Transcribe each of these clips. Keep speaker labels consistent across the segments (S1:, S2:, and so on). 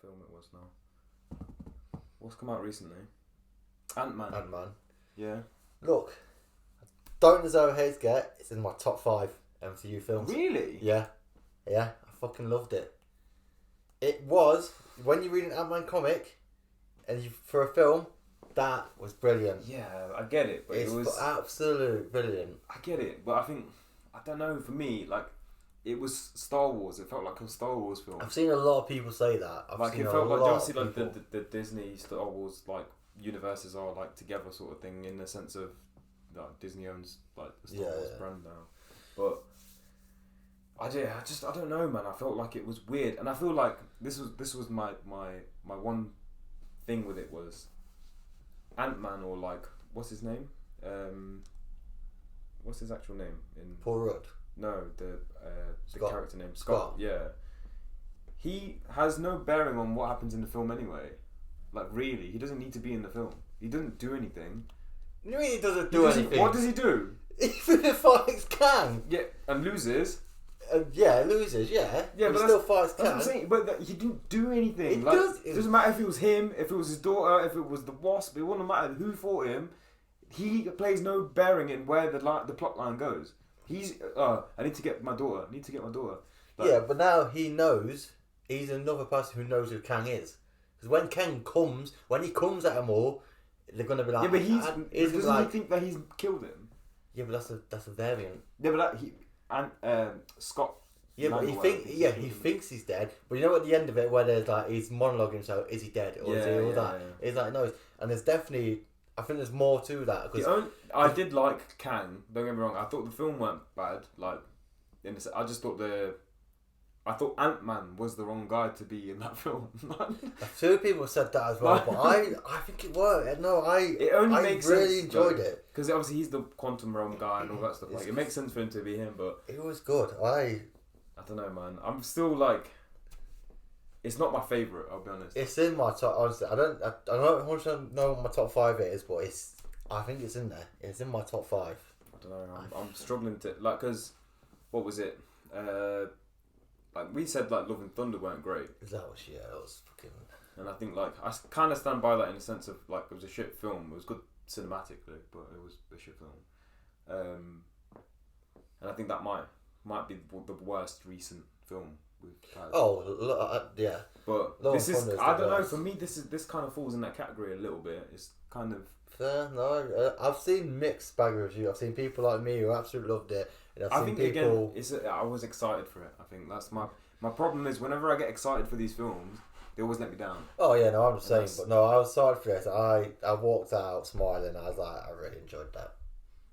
S1: film it was now. What's come out recently? Ant-Man.
S2: Ant-Man.
S1: Yeah.
S2: Look, don't as OverRHeads get. It's in my top 5 MCU films.
S1: Really?
S2: Yeah. I fucking loved it. It was when you read an Ant-Man comic, and for a film, that was brilliant.
S1: Yeah, I get it, but
S2: It was absolute brilliant.
S1: I get it, but I don't know. For me, like, it was Star Wars. It felt like a Star Wars film.
S2: I've seen a lot of people say that.
S1: It felt like obviously like the Disney Star Wars like universes are like together sort of thing in the sense of like Disney owns like the Star Wars brand now, but I don't know, man. I felt like it was weird, and I feel like this was my one thing with it was Ant-Man, or like what's his name? What's his actual name in
S2: Paul Rudd?
S1: No, the
S2: Scott.
S1: character name Scott. Yeah, he has no bearing on what happens in the film anyway. Like, really, he doesn't need to be in the film. He doesn't do anything.
S2: You mean he doesn't do anything?
S1: What does he do?
S2: He fights Kang.
S1: Yeah, and loses.
S2: Loses. Yeah,
S1: but
S2: he still fights Kang.
S1: That's what I'm saying. But he didn't do anything.
S2: It
S1: doesn't matter if it was him, if it was his daughter, if it was the Wasp. It wouldn't matter who fought him. He plays no bearing in where the plot line goes. He's I need to get my daughter. Like,
S2: yeah, but now he knows. He's another person who knows who Kang is. Because when he comes at them all, they're gonna be like,
S1: yeah, but doesn't he think that he's killed him?
S2: Yeah, but that's a variant.
S1: Yeah, but Scott.
S2: Yeah, but he thinks he's dead. But you know, at the end of it, where there's like he's monologuing, so is he dead or is he all that? Yeah. He's like, no, and there's definitely. I think there's more to that.
S1: I did like Kang. Don't get me wrong. I thought the film weren't bad. Like, I just thought I thought Ant-Man was the wrong guy to be in that film.
S2: A few people said that as well, but I think it worked. No,
S1: it only makes sense.
S2: I really enjoyed it
S1: because obviously he's the quantum realm guy and all that stuff. Like, it makes sense for him to be him, but
S2: it was good. I
S1: don't know, man. I'm still like. It's not my favourite, I'll be honest.
S2: It's in my top. Honestly, I don't 100% know what my top 5 is, but I think it's in there. It's in my top 5.
S1: I don't know. I'm struggling to like, because what was it? Like we said, like Love and Thunder weren't great.
S2: That was fucking.
S1: And I think like I kind of stand by that in the sense of like it was a shit film. It was good cinematically, but it was a shit film. And I think that might be the worst recent film.
S2: Yeah.
S1: But this is, I don't know, for me this kind of falls in that category a little bit. It's kind of
S2: fair. No, I've seen mixed bag reviews. I've seen people like me who absolutely loved it, and I think people.
S1: Again, I was excited for it. I think that's my problem is whenever I get excited for these films, they always let me down.
S2: Oh yeah, no, I'm just saying. But no, I was excited for this. I walked out smiling. I was like, I really enjoyed that.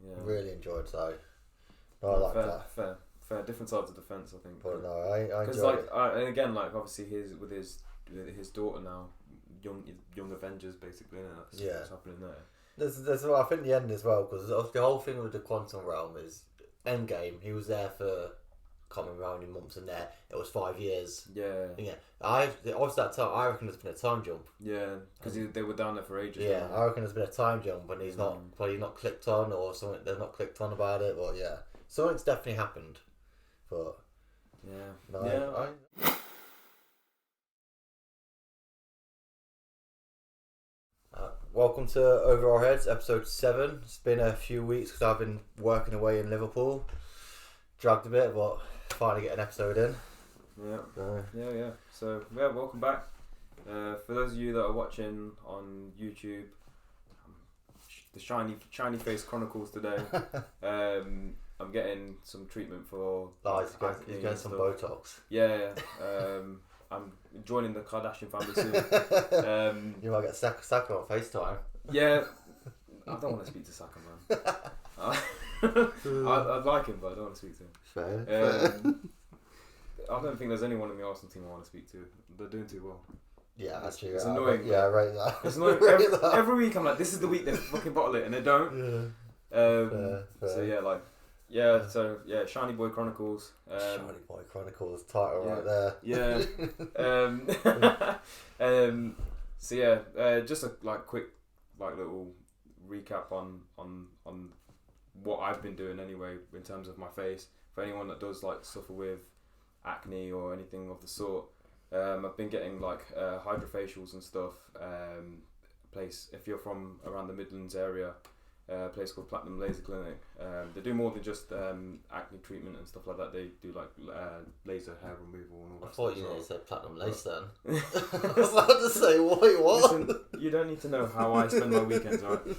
S2: Yeah. Really enjoyed. So, no, I like that.
S1: Fair. Different sides of the fence, I think.
S2: But no, I enjoyed
S1: like,
S2: it.
S1: And again, like obviously with his daughter now, young Avengers basically. That's what's happening there.
S2: There's I think the end as well, because the whole thing with the quantum realm is Endgame. He was there for can't remember how many months, and there it was 5 years.
S1: Yeah.
S2: Obviously that time I reckon there's been a time jump.
S1: Yeah, because they were down there for ages.
S2: Yeah, I reckon there's been a time jump, and he's not clicked on, or something. They've not clicked on about it. But yeah, something's definitely happened. But welcome to OverRHeads, episode 7. It's been a few weeks because I've been working away in Liverpool. Dragged a bit, but finally get an episode in.
S1: Yeah. So welcome back. For those of you that are watching on YouTube, the shiny face chronicles today. I'm getting some treatment for
S2: he's getting some Botox.
S1: Yeah. I'm joining the Kardashian family soon.
S2: You might get Saka on FaceTime.
S1: Yeah. I don't want to speak to Saka, man. I'd like him, but I don't want to speak to him.
S2: Fair.
S1: I don't think there's anyone in the Arsenal team I want to speak to. They're doing too well.
S2: Yeah, actually,
S1: it's annoying.
S2: I rate that.
S1: It's annoying. Every week I'm like, this is the week they fucking bottle it, and they don't.
S2: Fair.
S1: So Shiny Boy Chronicles.
S2: Shiny Boy Chronicles title right there.
S1: Yeah. Just a quick little recap on what I've been doing anyway in terms of my face. For anyone that does suffer with acne or anything of the sort, I've been getting like hydrofacials and stuff. Place if you're from around the Midlands area, a place called Platinum Laser Clinic. They do more than just acne treatment and stuff like that. They do like laser hair removal and all that.
S2: I thought
S1: stuff
S2: you
S1: as well.
S2: said platinum lace then. I was about to say, wait, what?
S1: Listen, you don't need to know how I spend my weekends, alright?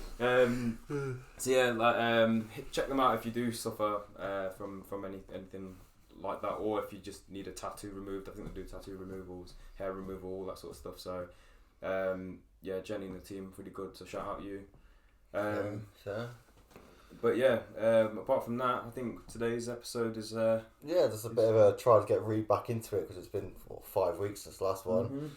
S1: So yeah, like check them out if you do suffer from anything like that, or if you just need a tattoo removed. I think they do tattoo removals, hair removal, all that sort of stuff. So yeah, Jenny and the team pretty good. So shout out you.
S2: Sure.
S1: But yeah, apart from that, I think today's episode is
S2: just a bit of a try to get Reed back into it because it's been 5 weeks since the last one.
S1: Mm-hmm.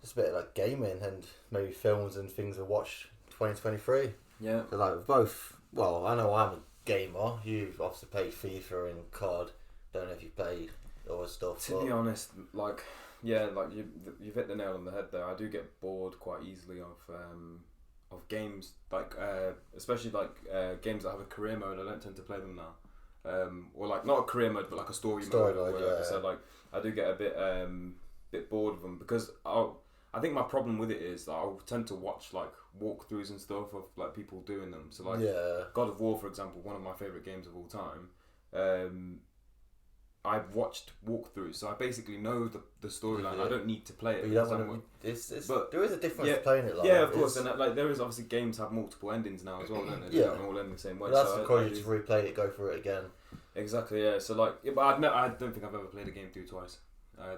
S2: Just a bit of like gaming and maybe films and things to watch 2023.
S1: Yeah.
S2: So like both. Well, I know I'm a gamer. You've obviously played FIFA and COD. Don't know if you played other stuff.
S1: To be honest, like yeah, like you've hit the nail on the head there. I do get bored quite easily of games, like especially like games that have a career mode. I don't tend to play them now, or like not a career mode, but like a story mode.
S2: Yeah.
S1: So like I do get a bit bored of them because I think my problem with it is that I'll tend to watch like walkthroughs and stuff of like people doing them. So like God of War, for example, one of my favorite games of all time. I've watched walkthroughs, so I basically know the storyline. I don't need to play it.
S2: But you don't want to, but there is a difference
S1: yeah,
S2: playing it. Like,
S1: yeah, of course, and like there is obviously games have multiple endings now as well, don't they? They don't all end the same way.
S2: Well, that's
S1: so
S2: because you to replay it, go through it again.
S1: Exactly, yeah. So like, but I don't think I've ever played a game through twice. I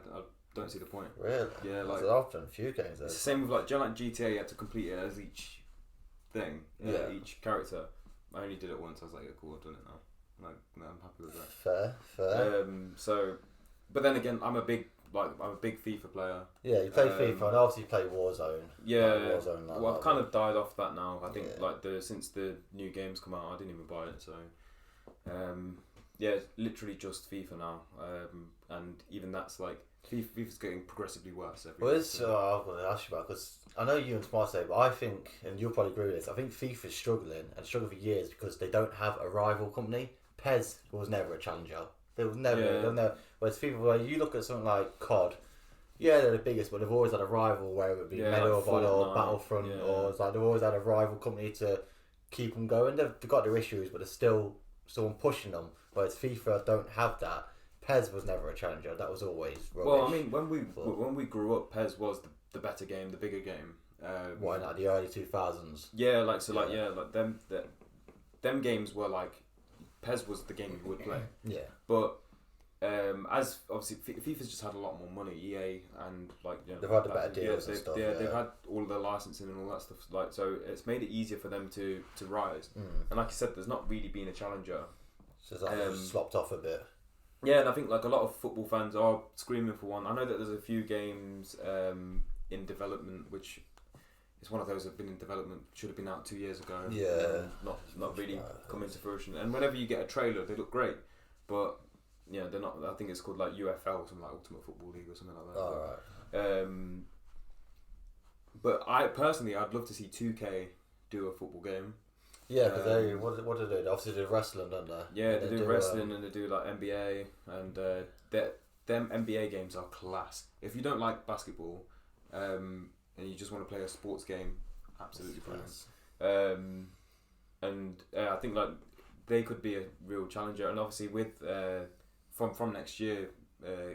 S1: don't see the point.
S2: Really?
S1: Yeah, like
S2: I've done a few games.
S1: It's the same with like, do you know, like GTA? You had to complete it as each thing, each character. I only did it once. I was like, yeah, cool, I've done it now. Like, no, I'm happy with that.
S2: Fair.
S1: So, but then again, I'm a big FIFA player.
S2: Yeah, you play FIFA and obviously you play Warzone.
S1: Yeah.
S2: Warzone,
S1: Well, I've kind of died off that now. I think like since the new games come out, I didn't even buy it. So, yeah, it's literally just FIFA now. And even that's like FIFA's getting progressively worse every year.
S2: I'm going to ask you about because I know you and Smart say, but I think, and you'll probably agree with this, I think FIFA's struggling and struggled for years because they don't have a rival company. PES was never a challenger. They was never. Whereas FIFA, when you look at something like COD, they're the biggest, but they've always had a rival, whether it be Medal of Honor or Battlefront, or it's like they've always had a rival company to keep them going. They've got their issues, but there's still someone pushing them. Whereas FIFA don't have that. PES was never a challenger. That was always rubbish.
S1: Well, I mean, when we grew up, PES was the better game, the bigger game.
S2: Why not the early 2000s?
S1: Yeah, like them games were like PES was the game you would play.
S2: Yeah.
S1: But as obviously FIFA's just had a lot more money, EA and like
S2: they've had the better deals and stuff.
S1: They've had all of the licensing and all that stuff. Like so, it's made it easier for them to rise. And like you said, there's not really been a challenger.
S2: So it's like slopped off a bit.
S1: Yeah, and I think like a lot of football fans are screaming for one. I know that there's a few games in development, which is one of those that have been in development, should have been out 2 years ago.
S2: Yeah.
S1: Not really come into fruition. And whenever you get a trailer, they look great, but yeah, they're not. I think it's called like UFL, something like Ultimate Football League or something like that.
S2: Oh, right.
S1: But I'd love to see 2K do a football game.
S2: Yeah, because what do they do? Obviously, they do wrestling, don't they?
S1: Yeah, they do wrestling and they do like NBA, and them NBA games are class. If you don't like basketball, and you just want to play a sports game, absolutely brilliant. And I think like they could be a real challenger, and obviously with from next year,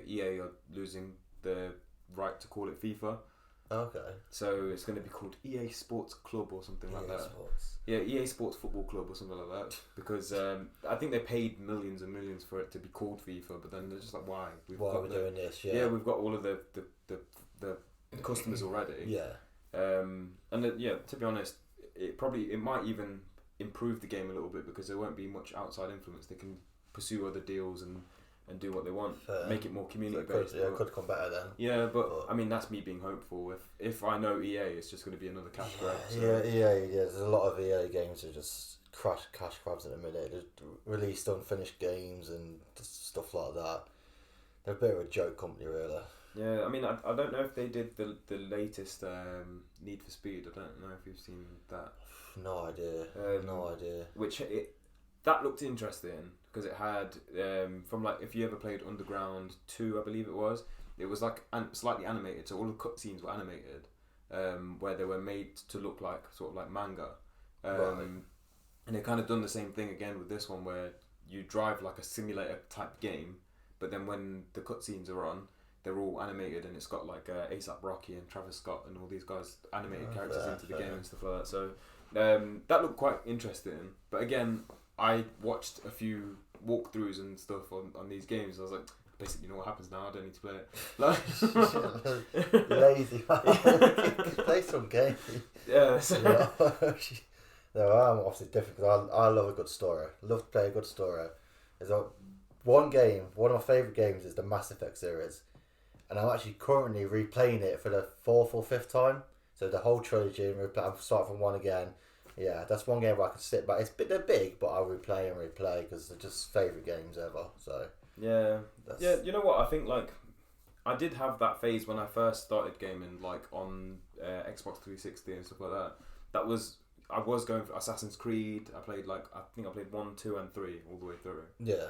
S1: EA are losing the right to call it FIFA.
S2: Okay.
S1: So it's going to be called EA Sports Club or something like that.
S2: Sports.
S1: Yeah, EA Sports Football Club or something like that. Because I think they paid millions and millions for it to be called FIFA, but then they're just like, why?
S2: Why are we doing this?
S1: Yeah, we've got all of the customers already.
S2: Yeah.
S1: And to be honest, it might even improve the game a little bit because there won't be much outside influence. They can pursue other deals and do what they want, make it more community based.
S2: It could come better then.
S1: Yeah, but I mean that's me being hopeful. If I know EA, it's just going to be another cash grab. So.
S2: Yeah. There's a lot of EA games that are just cash grabs at the minute. They released unfinished games and stuff like that. They're a bit of a joke company, really.
S1: Yeah, I mean I don't know if they did the latest Need for Speed. I don't know if you've seen that.
S2: No idea. No idea.
S1: That looked interesting because it had from like if you ever played Underground 2, I believe it was, it was like slightly animated, so all the cutscenes were animated, where they were made to look like sort of like manga. And they kind of done the same thing again with this one, where you drive like a simulator type game, but then when the cutscenes are on, they're all animated, and it's got like ASAP Rocky and Travis Scott and all these guys animated characters into the game and stuff like that. So that looked quite interesting. But again, I watched a few walkthroughs and stuff on these games. I was like, basically, you know what happens now. I don't need to play it. Like,
S2: lazy man. Play some game.
S1: Yeah. So.
S2: No, I'm obviously different because I love a good story. I love to play a good story. There's one game. One of my favourite games is the Mass Effect series, and I'm actually currently replaying it for the 4th or 5th time. So the whole trilogy, and I'm starting from one again. Yeah, that's one game where I can sit back. They're big, but I'll replay and replay because they're just favourite games ever. So
S1: yeah, you know what? I think like I did have that phase when I first started gaming, like on Xbox 360 and stuff like that. I was going for Assassin's Creed. I played 1, 2, and 3 all the way through.
S2: Yeah.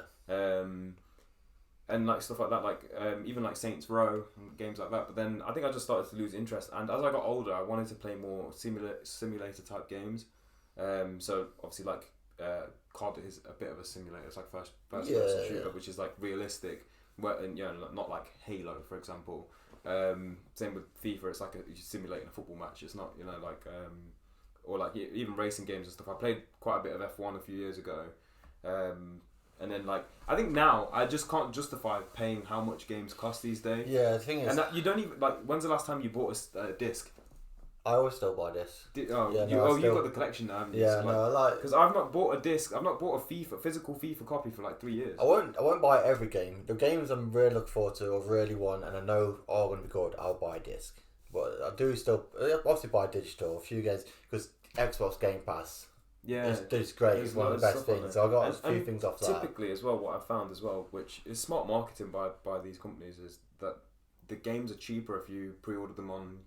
S1: And like stuff like that, like even like Saints Row and games like that. But then I think I just started to lose interest, and as I got older, I wanted to play more simulator type games. So obviously like COD is a bit of a simulator. It's like first person shooter, which is like realistic. And not like Halo, for example. Same with FIFA. It's like you're simulating a football match. It's not like or like even racing games and stuff. I played quite a bit of F1 a few years ago. And then like I think now I just can't justify paying how much games cost these days.
S2: Yeah, the thing is,
S1: and that you don't even like. When's the last time you bought a disc?
S2: I always still buy discs.
S1: You've got the collection now, haven't you?
S2: Yeah, so, no, I
S1: because I've not bought a disc. I've not bought a physical FIFA copy for like 3 years.
S2: I won't buy every game. The games I'm really looking forward to or really want, and I know are going to be good, I'll buy a disc. But I do still obviously buy digital a few games because Xbox Game Pass.
S1: Yeah,
S2: it's great. It's one of the best things. So I got a few things off that.
S1: Typically, as well, what I've found as well, which is smart marketing by these companies, is that the games are cheaper if you pre-order them on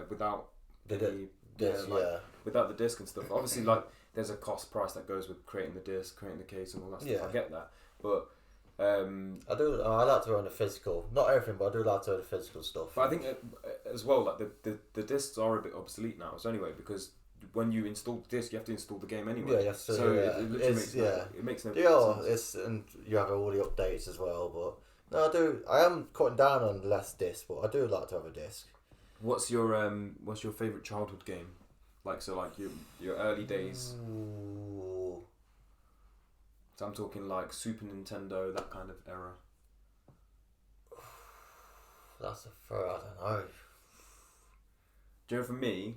S1: without without the disc and stuff. Obviously, like there's a cost price that goes with creating the disc, creating the case, and all that stuff.
S2: Yeah.
S1: I get that, but
S2: I like to own the physical. Not everything, but I do like to own the physical stuff.
S1: But I think as well, like the discs are a bit obsolete now. So anyway, because when you install the disc, you have to install the game anyway.
S2: Yeah,
S1: so it literally makes no sense.
S2: And you have all the updates as well. But no, I am cutting down on less discs, but I do like to have a disc.
S1: What's your favourite childhood game? Like your early days.
S2: Ooh.
S1: So I'm talking like Super Nintendo, that kind of era.
S2: That's I don't know.
S1: Do you know, for me,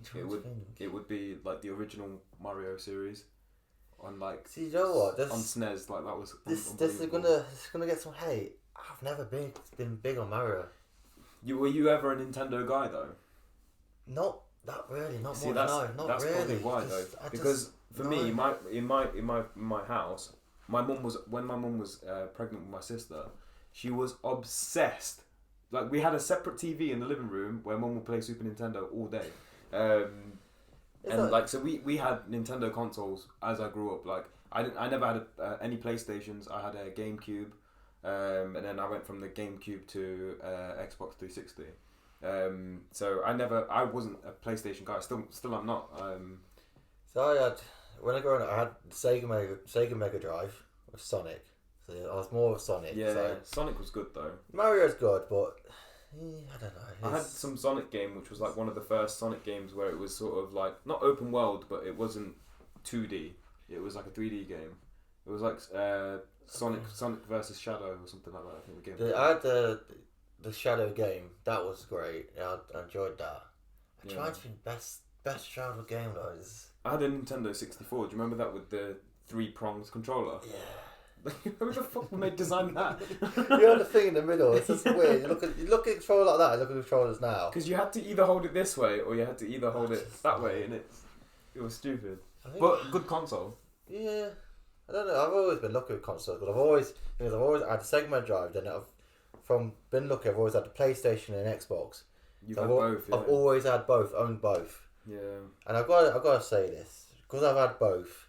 S1: it would be like the original Mario series, on like.
S2: See, you know what?
S1: On SNES, like that was.
S2: This is gonna get some hate. I've never been big on Mario.
S1: Were you ever a Nintendo guy though?
S2: Not that really. Not
S1: See,
S2: much.
S1: That's
S2: really.
S1: Probably why though. Because for me, in my house, when my mum was pregnant with my sister, she was obsessed. Like we had a separate TV in the living room where Mum would play Super Nintendo all day, so we had Nintendo consoles as I grew up. Like I never had any PlayStations. I had a GameCube, and then I went from the GameCube to Xbox 360. So I wasn't a PlayStation guy. Still I'm not.
S2: So when I grew up, I had the Sega Mega Drive with Sonic. So I was more of Sonic.
S1: Yeah,
S2: so.
S1: Sonic was good though.
S2: Mario's good, but I don't know.
S1: I had some Sonic game, which was like one of the first Sonic games where it was sort of like not open world, but it wasn't 2D. It was like a 3D game. It was like Sonic versus Shadow or something like that. I think the game.
S2: I had the Shadow game. That was great. I enjoyed that. I tried to think best childhood game though is.
S1: I had a Nintendo 64. Do you remember that with the 3 prongs controller?
S2: Yeah.
S1: Who the fuck made design that?
S2: You had the thing in the middle. It's just weird. You look at the controller like that. You look at the controllers now.
S1: Because you had to either hold it this way or you had to either hold it that way, and it was stupid. But good console.
S2: Yeah, I don't know. I've always been lucky with consoles, but I've always had the Sega Mega Drive. Then I've always had the PlayStation and Xbox.
S1: You've had both. Yeah.
S2: I've always had both. Owned both.
S1: Yeah.
S2: And I've got to say this because I've had both.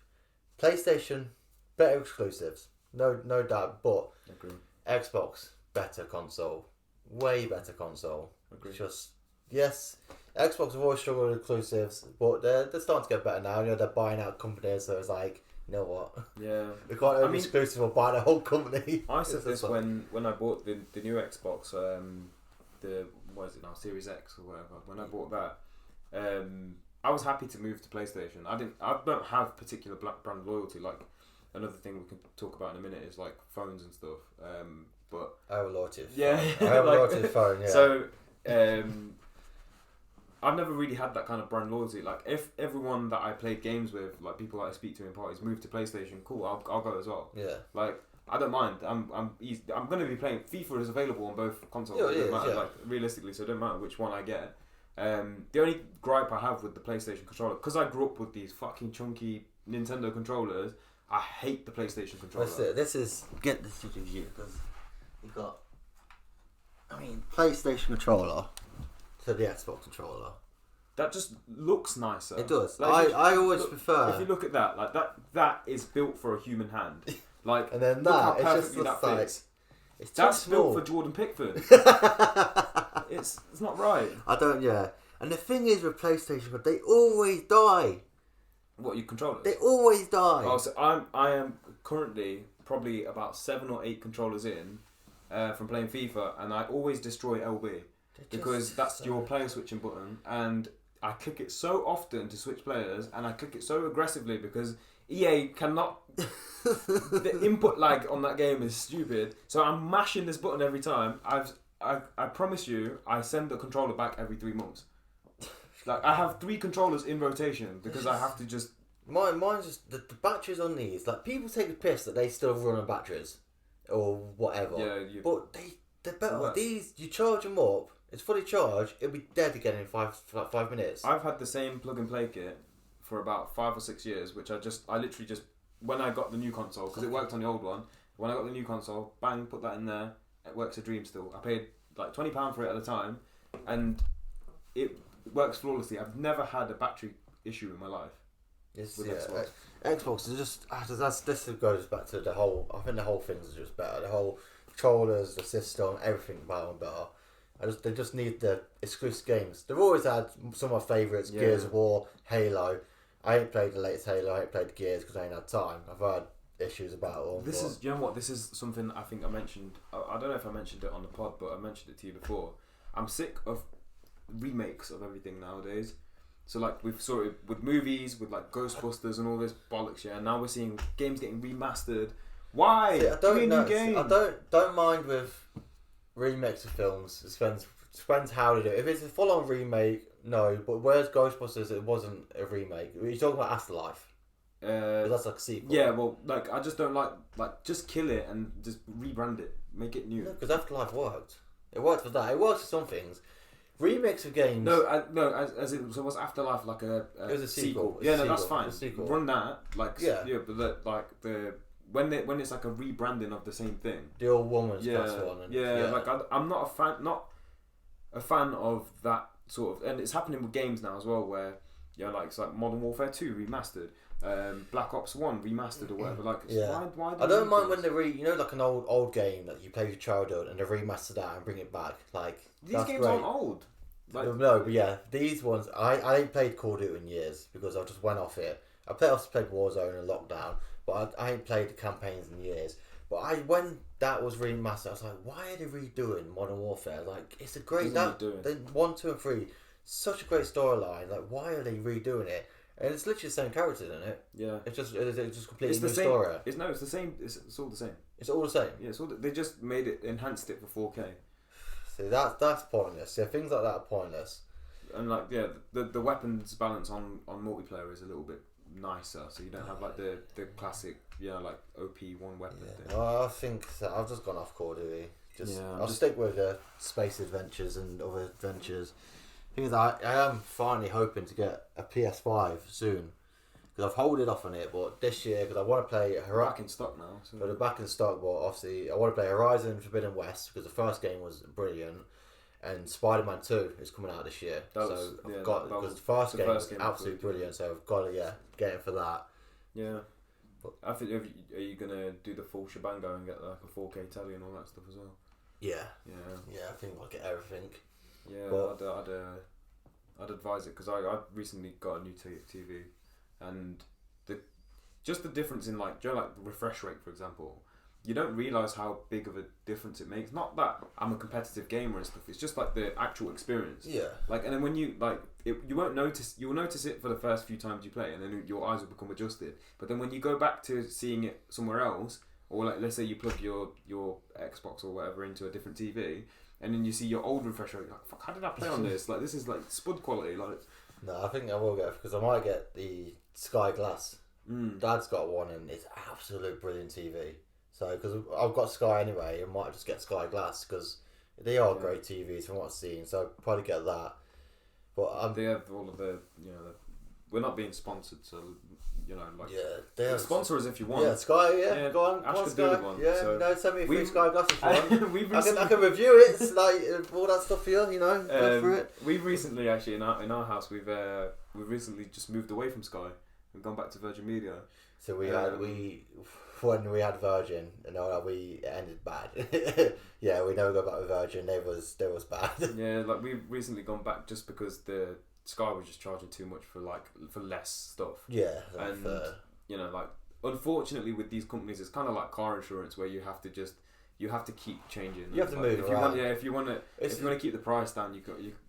S2: PlayStation better exclusives. No doubt, but
S1: Agree.
S2: Xbox better console. way better console.
S1: Agree.
S2: Just yes, Xbox have always struggled with exclusives, but they're starting to get better now. You know, they're buying out companies, so it's like, you know what?
S1: Yeah.
S2: We can't have exclusive or buy the whole company.
S1: I said this when I bought the new Xbox, the what is it now, Series X or whatever. When I bought that, I was happy to move to PlayStation. I don't have particular brand loyalty. Like another thing we can talk about in a minute is like phones and stuff. But
S2: I have a loyalty.
S1: Yeah,
S2: I have a loyalty phone. Yeah.
S1: So I've never really had that kind of brand loyalty. Like if everyone that I played games with, like people that I speak to in parties, move to PlayStation, cool. I'll go as well.
S2: Yeah.
S1: Like I don't mind. I'm easy. I'm going to be playing. FIFA is available on both consoles.
S2: Yeah,
S1: it doesn't matter,
S2: yeah.
S1: like realistically, so it doesn't matter which one I get. The only gripe I have with the PlayStation controller, because I grew up with these fucking chunky Nintendo controllers, I hate the PlayStation controller.
S2: This is get this to you because you've got. I mean, PlayStation controller to the Xbox controller.
S1: That just looks nicer.
S2: It does.
S1: Like,
S2: I always prefer.
S1: If you look at that, like that is built for a human hand. Like,
S2: and then
S1: look how
S2: that,
S1: perfectly
S2: that
S1: fits.
S2: It's
S1: that's
S2: built
S1: for Jordan Pickford. It's not right.
S2: I don't. Yeah. And the thing is with PlayStation, they always die.
S1: What, your controllers?
S2: They always die.
S1: Oh, so I am currently probably about 7 or 8 controllers in from playing FIFA, and I always destroy LB because that's your player switching button, and I click it so often to switch players, and I click it so aggressively because EA cannot. The input lag on that game is stupid, so I'm mashing this button every time. I promise you, I send the controller back every 3 months. Like I have 3 controllers in rotation because I have to just.
S2: Mine's just the batteries on these. Like people take the piss that they still run on batteries or whatever.
S1: Yeah,
S2: but they're better. These you charge them up. It's fully charged. It'll be dead again in 5 minutes.
S1: I've had the same plug and play kit for about 5 or 6 years, which I literally just when I got the new console because it worked on the old one. When I got the new console, bang, put that in there. It works a dream still. I paid like £20 for it at the time, and it works flawlessly. I've never had a battery issue in my life.
S2: Yes,
S1: with
S2: yeah.
S1: Xbox.
S2: Xbox is just this goes back to the whole. I think the whole thing is just better. The whole controllers, the system, everything about them better. They just need the exclusive games. They've always had some of my favourites: Gears of War, Halo. I ain't played the latest Halo. I ain't played Gears because I ain't had time. I've heard issues about them.
S1: You know what? This is something I think I mentioned. I don't know if I mentioned it on the pod, but I mentioned it to you before. I'm sick of remakes of everything nowadays. So like we've saw it with movies, with like Ghostbusters and all this bollocks, yeah. And now we're seeing games getting remastered. Why?
S2: See, I don't know.
S1: New game.
S2: I don't mind with remakes of films. It depends how they do it. If it's a full on remake, no. But whereas Ghostbusters, it wasn't a remake. Are you talking about Afterlife? That's like a sequel.
S1: Yeah, well, like I just don't like just kill it and just rebrand it, make it new.
S2: No, because Afterlife worked. It worked for that. It works for some things. Remakes of games.
S1: No, as it so was Afterlife like a
S2: it was a sequel.
S1: Yeah, no, that's fine. Run that like
S2: yeah,
S1: but when it's like a rebranding of the same thing.
S2: The old woman's first one.
S1: And, like I'm not a fan of that sort of, and it's happening with games now as well where like it's like Modern Warfare 2 remastered. Black Ops 1 remastered or whatever. Like, why
S2: I don't mind when they like an old game that you play with your childhood and they remaster that and bring it back. Like
S1: these games aren't old. Like,
S2: no, but yeah, these ones I ain't played Call of Duty in years because I just went off it. I played Warzone and Lockdown, but I ain't played the campaigns in years. But when that was remastered, I was like, why are they redoing Modern Warfare? Like, it's a great they 1, 2, and 3, such a great storyline. Like, why are they redoing it? And it's literally the same characters in it.
S1: Yeah.
S2: It's just completely
S1: new
S2: story.
S1: It's the same. It's all the same.
S2: It's all the same.
S1: Yeah. They just made it, enhanced it for 4K.
S2: See, that's pointless. Yeah, things like that are pointless.
S1: And like the weapons balance on multiplayer is a little bit nicer, so you don't have like the classic like OP one weapon thing.
S2: Well, I think so. I've just gone off Call of Duty. I'll stick with space adventures and other adventures. Thing is, I am finally hoping to get a PS5 soon because I've holded off on it, but this year because I want to play
S1: back in stock now. So.
S2: But they're back in stock, but obviously I want to play Horizon Forbidden West because the first game was brilliant, and Spider-Man 2 is coming out this year. Because the first game was absolutely brilliant, so I've got to get in for that.
S1: Yeah. But I think are you gonna do the full shebang and get like a 4K telly and all that stuff as well?
S2: Yeah.
S1: Yeah.
S2: Yeah, I think I'll get everything.
S1: Yeah,
S2: But
S1: I'd advise it because I recently got a new TV, and the difference in like, do you know, like the refresh rate, for example. You don't realise how big of a difference it makes. Not that I'm a competitive gamer and stuff. It's just like the actual experience.
S2: Yeah.
S1: Like, and then when you like, you won't notice. You'll notice it for the first few times you play, and then your eyes will become adjusted. But then when you go back to seeing it somewhere else, or like let's say you plug your Xbox or whatever into a different TV, and then you see your old refresh rate, you're like, fuck, how did I play on this? Like, this is like spud quality. Like,
S2: no, I think I will get, because I might get the Sky Glass. Dad's got one, and it's absolute brilliant TV. So, because I've got Sky anyway, I might just get Sky Glass because they are great TVs from what I've seen. So, I'll probably get that. But
S1: they have all of the, we're not being sponsored, so like
S2: they have
S1: sponsor us if you want.
S2: Yeah, Sky. Yeah, go on,
S1: Ash could
S2: Sky.
S1: do one.
S2: Yeah,
S1: So
S2: send me a free Sky Glass if you want. I can review it. It's like all that stuff for you. Go for it.
S1: We've recently actually in our house we've recently just moved away from Sky. We've gone back to Virgin Media.
S2: So when we had Virgin, we ended bad. Yeah, we never go back with Virgin. They was bad.
S1: Yeah, like we've recently gone back just because the Sky was just charging too much for less stuff.
S2: Yeah,
S1: and like unfortunately with these companies, it's kind of like car insurance where you have to keep changing.
S2: You have to move around.
S1: If you want to keep the price down,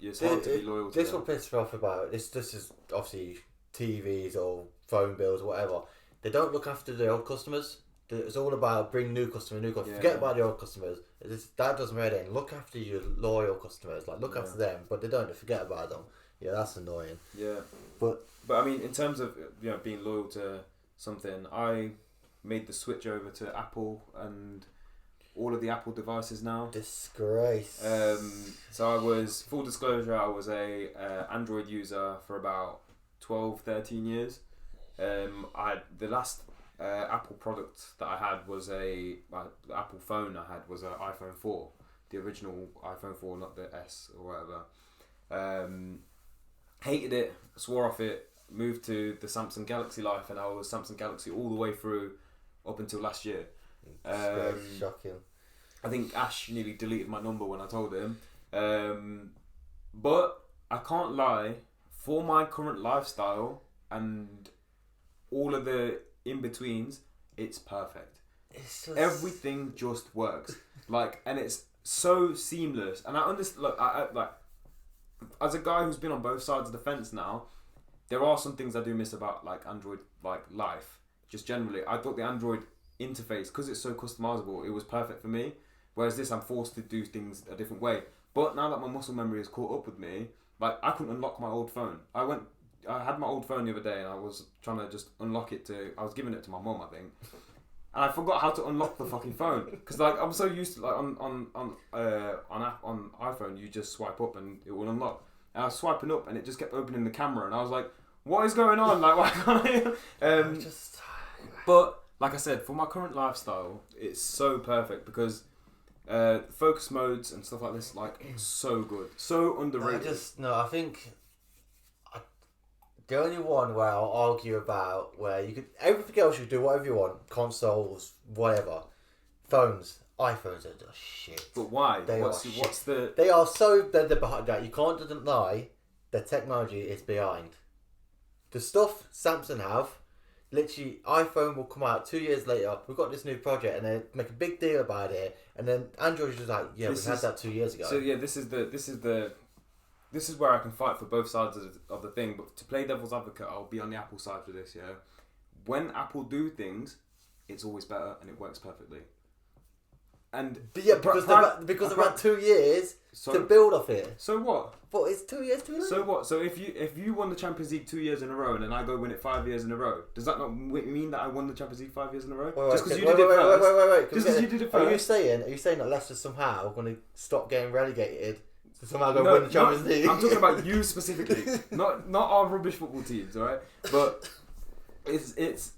S1: it's hard to be loyal to.
S2: This will piss me off about this. This is obviously TVs or phone bills or whatever. They don't look after the old customers. It's all about bring new customers.
S1: Yeah.
S2: Forget about the old customers. That doesn't matter. Look after your loyal customers. Like look after them, but they don't. They forget about them. Yeah, that's annoying.
S1: Yeah,
S2: but
S1: I mean, in terms of being loyal to something, I made the switch over to Apple and all of the Apple devices now.
S2: Disgrace.
S1: So I was, full disclosure, I was a Android user for about 12, 13 years. The last Apple product that I had was the Apple phone I had was an iPhone 4, the original iPhone 4, not the S or whatever. Hated it, swore off it, moved to the Samsung Galaxy life, and I was Samsung Galaxy all the way through up until last year.
S2: Shocking.
S1: I think Ash nearly deleted my number when I told him. But I can't lie, for my current lifestyle and all of the in-betweens, it's perfect.
S2: It's just...
S1: Everything just works. And it's so seamless. And I understand, look, I as a guy who's been on both sides of the fence now, there are some things I do miss about Android life. Just generally, I thought the Android interface, because it's so customizable, it was perfect for me. Whereas this, I'm forced to do things a different way. But now that my muscle memory has caught up with me, I couldn't unlock my old phone. I had my old phone the other day, and I was trying to just unlock it I was giving it to my mum, I think. And I forgot how to unlock the fucking phone because I'm so used to on iPhone you just swipe up and it will unlock. And I was swiping up and it just kept opening the camera and I was like, what is going on? Why can't I? But like I said, for my current lifestyle, it's so perfect because focus modes and stuff like this, so good, so underrated.
S2: I think. The only one where I'll argue about where you could everything else you do whatever you want, consoles, whatever, phones, iPhones are just shit.
S1: But why?
S2: They are so they're behind that. You can't deny the technology is behind. The stuff Samsung have, literally iPhone will come out 2 years later. We've got this new project and they make a big deal about it, and then Android is just like, we had that 2 years ago.
S1: So yeah, this is where I can fight for both sides of the thing, but to play devil's advocate, I'll be on the Apple side for this, yeah? When Apple do things, it's always better and it works perfectly.
S2: Because they've had 2 years to build off it.
S1: So what?
S2: But it's 2 years too late.
S1: So what? So if you won the Champions League 2 years in a row and then I go win it 5 years in a row, does that not mean that I won the Champions League 5 years in a row? Just because you did it first? Just because you did it first?
S2: Are you saying that Leicester somehow going to stop getting relegated? Somehow go win the Champions League.
S1: I'm talking about you specifically, not our rubbish football teams, all right? But it's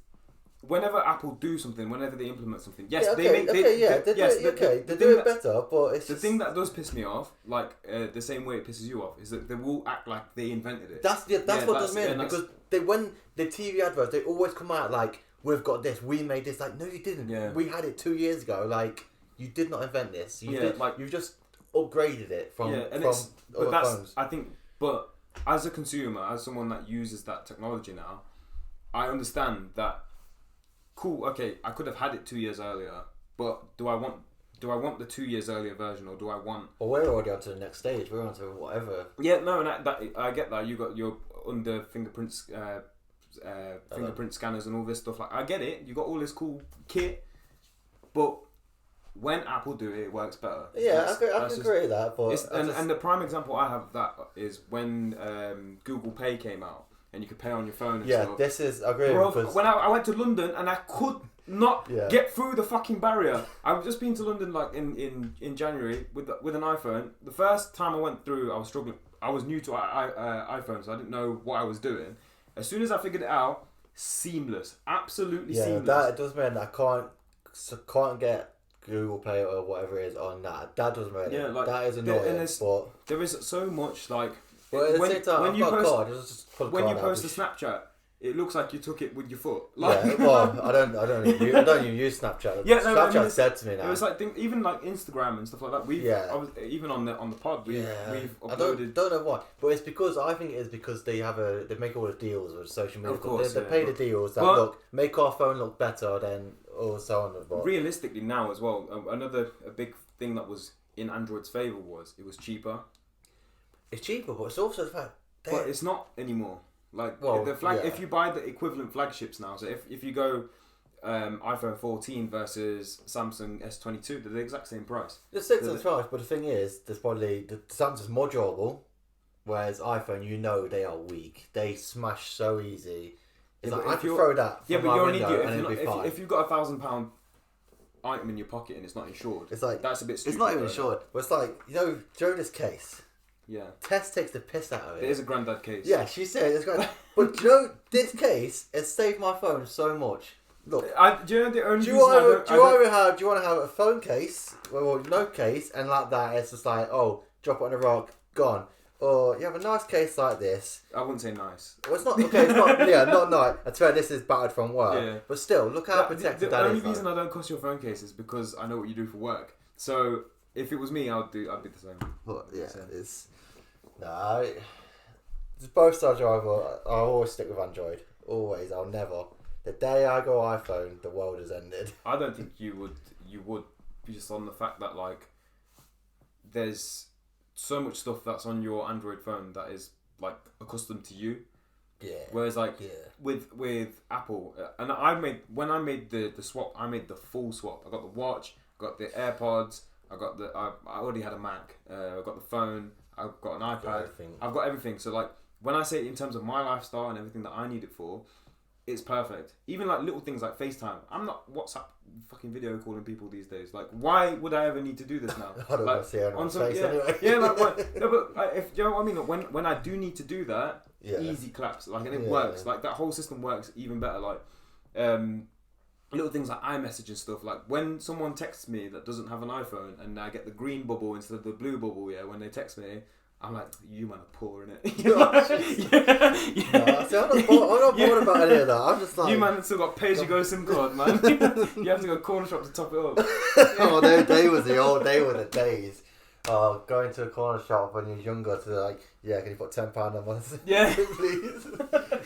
S1: whenever Apple do something, whenever they implement something, yes, they do
S2: it better. But it's
S1: the thing that does piss me off, the same way it pisses you off, is that they will act like they invented it.
S2: That's what does mean because when the TV adverts, they always come out like we've got this, we made this. No, you didn't.
S1: Yeah.
S2: We had it 2 years ago. You did not invent this. You've just upgraded it from
S1: that's
S2: phones.
S1: I think. But as a consumer, as someone that uses that technology now, I understand that. Cool. Okay, I could have had it 2 years earlier, but do I want the 2 years earlier version, or do I want?
S2: Well, we're already on to the next stage. We're on to whatever.
S1: Yeah, no, and I get that. You got your under fingerprints, fingerprint scanners, and all this stuff. Like, I get it. You got all this cool kit, but when Apple do it, it works better.
S2: Yeah, I can agree with that. But
S1: and the prime example I have of that is when Google Pay came out. And you could pay on your phone and stuff.
S2: This is... I agree.
S1: Bro, when I went to London and I could not get through the fucking barrier. I've just been to London like in January with an iPhone. The first time I went through, I was struggling. I was new to iPhone, so I didn't know what I was doing. As soon as I figured it out, seamless. Absolutely seamless.
S2: Yeah, that does mean I can't get Google Pay or whatever it is on that. That does mean that is annoying. But
S1: there is so much like...
S2: But at the same time,
S1: when you post
S2: a
S1: a Snapchat, it looks like you took it with your foot.
S2: Like, I don't even use Snapchat. Snapchat's dead to me now.
S1: It was like even like Instagram and stuff like that. Even on the pod, we've uploaded.
S2: I don't know why, but it's because I think it's because they make all the deals with social media. Of course, they pay the deals that make our phone look better than or so on. But
S1: realistically, now as well, a big thing that was in Android's favour was it was cheaper.
S2: It's cheaper, but it's also the fact.
S1: But it's not anymore. Like if you buy the equivalent flagships now, so if you go iPhone 14 versus Samsung S22, they're the exact same price.
S2: The same price, but the thing is, there's probably the Samsung's more durable, whereas iPhone, they are weak. They smash so easy. It's like I could throw that.
S1: Yeah, but you're an idiot. If you've got £1,000 item in your pocket and it's not insured,
S2: it's like
S1: that's a bit stupid.
S2: It's not even insured, but it's like during this case.
S1: Yeah.
S2: Tess takes the piss out of it.
S1: It is a granddad case.
S2: Yeah, she said it's granddad. But this case has saved my phone so much. Look,
S1: do you know the only
S2: do you want to have a phone case, well, no case, and like that, it's just like, oh, drop it on a rock, gone. Or you have a nice case like this.
S1: I wouldn't say nice.
S2: Well, it's not okay. It's not. Yeah, not nice. I swear this is battered from work. Yeah. But still, look how protected that is.
S1: The only reason I don't cost your phone case is because I know what you do for work. So if it was me, I'd be the same.
S2: But yeah, it's. Nah, it's both sides of I'll always stick with Android. Always, I'll never. The day I go iPhone, the world has ended.
S1: I don't think you would just on the fact that like there's so much stuff that's on your Android phone that is like accustomed to you.
S2: Yeah.
S1: Whereas like with Apple, and when I made the swap, I made the full swap. I got the watch, got the AirPods, I already had a Mac, I got the phone. I've got an iPad. I've got everything. So like when I say in terms of my lifestyle and everything that I need it for, it's perfect. Even like little things like FaceTime. I'm not WhatsApp fucking video calling people these days. Like why would I ever need to do this now?
S2: I don't want to see anyone's face anyway.
S1: Yeah, like what, no, but like, if you know what I mean. Like, when I do need to do that, easy claps. Like and it works. Like that whole system works even better. Like little things like iMessage and stuff. Like when someone texts me that doesn't have an iPhone and I get the green bubble instead of the blue bubble, when they text me, I'm like, you man are poor, innit?
S2: No, see, I'm not bored about any of that. I'm just like...
S1: You man still got pay-as-you-go SIM card, man. You have to go corner shop to top it up.
S2: Oh, they were the days. Going to a corner shop when you're younger to like, can you put £10 on my SIM?
S1: Yeah.
S2: Please.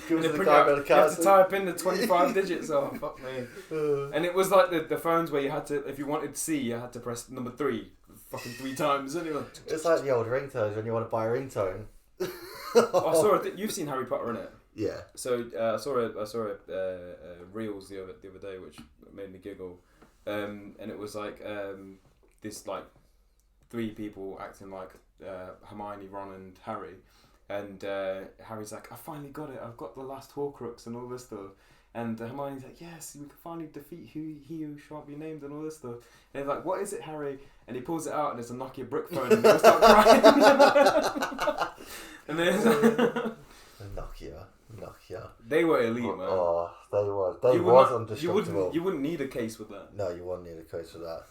S2: Give us the
S1: card you have to type in the 25 digits. Oh, fuck me. And it was like the phones where you had to, if you wanted to see, you had to press number 3. Fucking 3 times anyway.
S2: It's like the old ringtones when you want to buy a ringtone.
S1: I saw it. You've seen Harry Potter, innit?
S2: Yeah.
S1: So I saw reels the other day, which made me giggle, and it was like this like 3 people acting like Hermione, Ron, and Harry, and Harry's like, I finally got it. I've got the last Horcrux and all this stuff. And Hermione's like, yes, we can finally defeat he who shan't be named and all this stuff. And he's like, what is it, Harry? And he pulls it out and it's a Nokia brick phone and he'll start crying. And then
S2: Nokia.
S1: They were elite, man.
S2: Oh, they were. They was undestructible.
S1: You wouldn't need a case with that.
S2: No, you wouldn't need a case for that.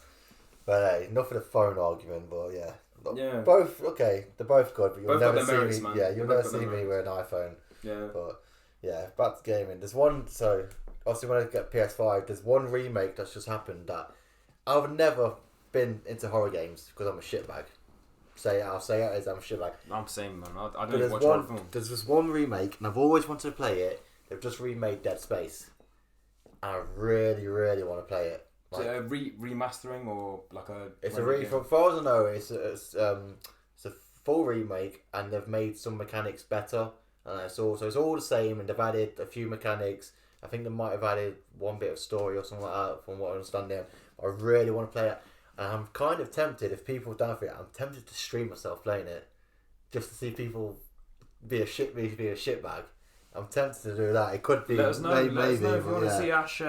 S2: But hey, enough of the phone argument, but yeah.
S1: Yeah.
S2: Both, okay, they're both good, but you'll never see
S1: merits,
S2: me.
S1: Man.
S2: Yeah, you'll never see me with an iPhone.
S1: Yeah.
S2: But yeah, back to gaming. There's one, so obviously when I get PS5, there's one remake that's just happened that I would never been into horror games because I'm a shitbag. I'll say it as I'm a shitbag.
S1: I'm the same, man. I don't watch horror films.
S2: There's this one remake, and I've always wanted to play it. They've just remade Dead Space. And I really, really want to play it.
S1: Like, so remastering or like a...
S2: It's from far as I know, it's a full remake, and they've made some mechanics better. And it's all the same, and they've added a few mechanics. I think they might have added one bit of story or something like that, from what I understand there. I really want to play it. And I'm kind of tempted, if people are down for it, I'm tempted to stream myself playing it. Just to see people be a shitbag. I'm tempted to do that. It could be.
S1: Let us know. Let us know if you want to see Ash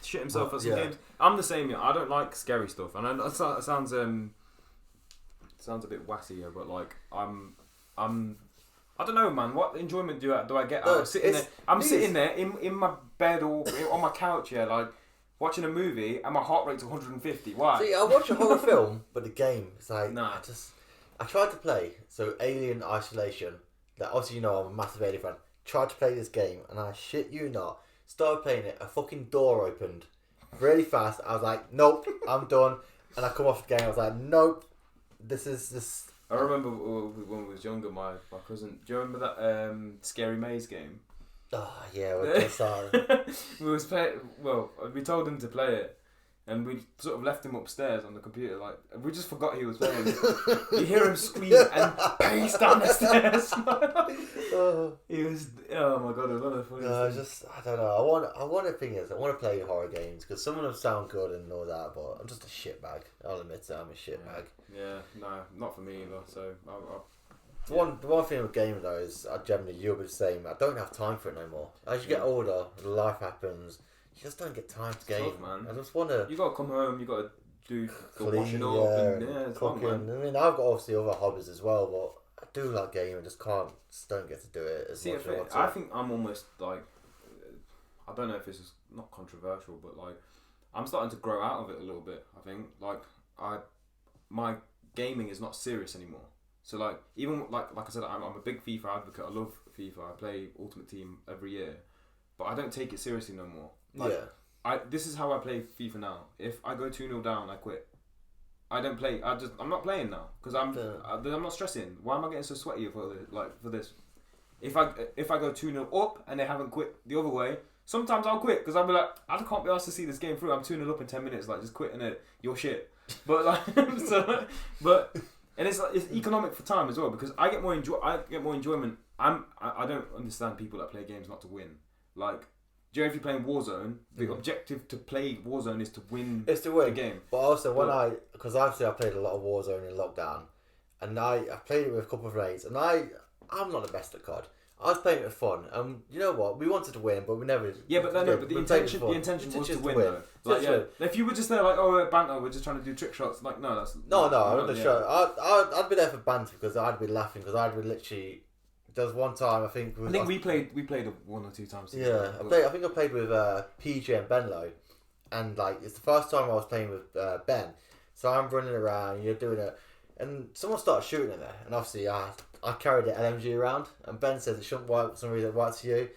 S1: shit himself at some games. I'm the same. I don't like scary stuff, and I know it sounds a bit wassy here, but like I'm I don't know, man. What enjoyment do I get out of sitting there? I'm sitting there in my bed or on my couch, like watching a movie, and my heart rate's 150. Why?
S2: See, I watch a horror film, but the game, it's like
S1: nah.
S2: I tried to play Alien Isolation. That obviously I'm a massive Alien fan. Tried to play this game, and I shit you not, started playing it. A fucking door opened really fast. I was like, nope, I'm done. And I come off the game. I was like, nope, this is.
S1: I remember when we was younger, my cousin. Do you remember that Scary Maze game?
S2: Oh yeah, we're just sorry.
S1: We told him to play it, and we sort of left him upstairs on the computer. Like we just forgot he was playing it. You hear him scream and pace down the stairs. He was. Oh my god, another funny.
S2: No, I don't know. I want to play horror games because some of them sound good and all that, but I'm just a shitbag. I'll admit it, I'm a shitbag.
S1: Yeah, no, not for me either. So
S2: The one thing with gaming though is you'll be the same. I don't have time for it no more. As you get older, life happens. You just don't get time to game.
S1: Tough, man.
S2: I just want to.
S1: You gotta come home. You gotta do the washing up and
S2: cooking.
S1: Fun, man.
S2: I mean, I've got obviously other hobbies as well, but I do like gaming. Just don't get to do it as much as I want to.
S1: I think I'm almost like, I don't know if this is not controversial, but like, I'm starting to grow out of it a little bit. I think like my gaming is not serious anymore. So like even like I said, I'm a big FIFA advocate. I love FIFA. I play Ultimate Team every year, but I don't take it seriously no more. Like, this is how I play FIFA now. If I go 2-0 down, I quit. I don't play. I'm not playing now because I'm not stressing. Why am I getting so sweaty for this? If I go 2-0 up and they haven't quit the other way, sometimes I'll quit because I'll be like, I can't be asked to see this game through. I'm 2-0 up in 10 minutes. Like just quitting it. You're shit. But like and it's economic for time as well because I get more enjoyment. I don't understand people that play games not to win. Like, do you know if you're playing Warzone, the objective to play Warzone is to win. It's to win the game.
S2: But also because obviously I played a lot of Warzone in lockdown, and I played it with a couple of mates, and I'm not the best at COD. I was playing it for fun, and you know what? We wanted to win, but we never.
S1: Yeah, but the intention was to win though. Like, if you were just there like, oh, banter, we're just trying to do trick shots. Like, no, that's
S2: I wouldn't show. I'd be there for banter because I'd be laughing because I'd be literally. There was one time I think
S1: we played 1 or 2 times.
S2: Yeah, I think I played with PJ and Benlo, and like it's the first time I was playing with Ben. So I'm running around, you're doing it, and someone started shooting at me, and obviously I carried the LMG around, and Ben says it shouldn't work for some reason, it works for you.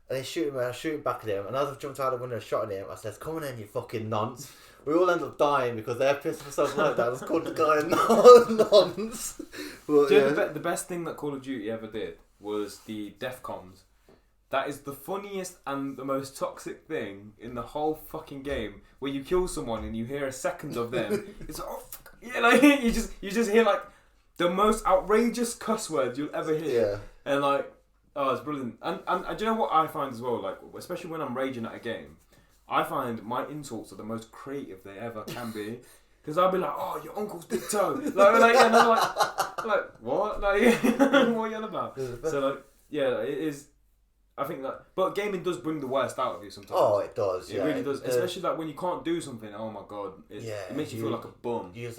S2: And he's shooting me, and I shoot back at him, and as I've jumped out of the window and shot at him, I says, "Come on in, you fucking nonce." We all end up dying because they're pissed themselves like that. I was called the guy nonce. But,
S1: do you know the best thing that Call of Duty ever did was the DEFCONs. That is the funniest and the most toxic thing in the whole fucking game. Where you kill someone and you hear a second of them. It's like, oh fuck. Yeah, like you just hear like the most outrageous cuss words you'll ever hear. Yeah. And like, oh, it's brilliant. And do you know what I find as well? Like, especially when I'm raging at a game, I find my insults are the most creative they ever can be. Because I'll be like, oh, your uncle's big toe. And I'm like, what? Like, what are you on about? So like, yeah, it is. I think that, but gaming does bring the worst out of you sometimes.
S2: Oh, it does.
S1: It really does. Especially like when you can't do something. Oh my god, it makes you feel like a bum.
S2: You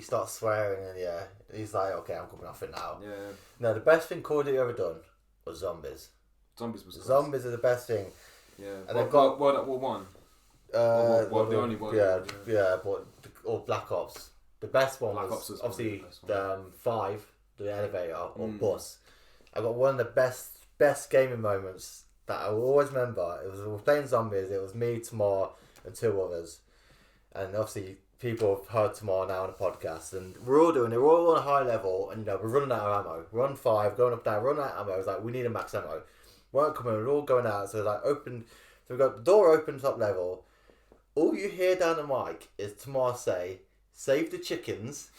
S2: start swearing and he's like, okay, I'm coming off it now.
S1: Yeah.
S2: No, the best thing Call of Duty ever done was zombies. Zombies are the best thing.
S1: Yeah. And they've got World at War 1. The only one.
S2: Yeah, but or Black Ops. The best one
S1: Black
S2: was
S1: Ops
S2: obviously 5, the elevator or bus. I got one of the best gaming moments that I will always remember. We were playing zombies. It was me, Tamar, and 2 others. And obviously people have heard tomorrow now on the podcast, and we're all doing it. We're all on a high level, and we're running out of ammo. We're on 5, going up down, running out of ammo. It's like we need a max ammo. Won't come in. We're all going out. So like open. So we've got the door open top level. All you hear down the mic is Tamar say, "Save the chickens."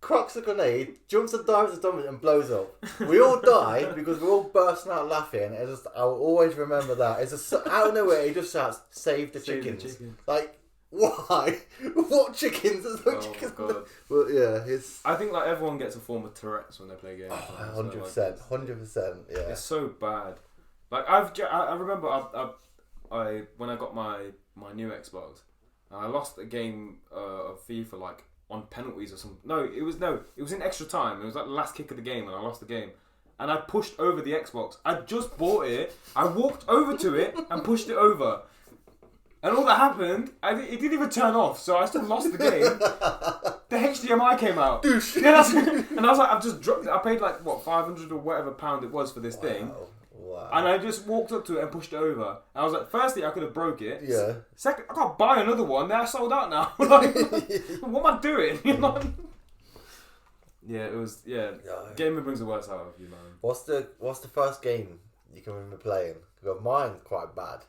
S2: Crocks a grenade, jumps and dives the stomach and blows up. We all die because we're all bursting out laughing. I'll always remember that. It's just out of nowhere. He just shouts, "Save the chickens!" Like, why? What chickens? There's no chickens.
S1: God.
S2: Well, yeah, it's.
S1: I think like everyone gets a form of Tourette's when they play games.
S2: 100%, 100%. Yeah.
S1: It's so bad. Like I remember I when I got my new Xbox, I lost a game of FIFA like on penalties or something. No, it was in extra time. It was like the last kick of the game, and I lost the game. And I pushed over the Xbox. I just bought it. I walked over to it and pushed it over. And all that happened, it didn't even turn off, so I still lost the game. The HDMI came out. Yeah, and I was like, I've just dropped it. I paid like, what, 500 or whatever pound it was for this thing.
S2: Wow.
S1: And I just walked up to it and pushed it over. And I was like, firstly, I could have broke it.
S2: Yeah.
S1: Second, I can't buy another one. They're sold out now. Like, what am I doing? You know? Yeah, it was. Yeah, gaming brings the worst out of you, man.
S2: What's the first game you can remember playing? Because mine's quite bad.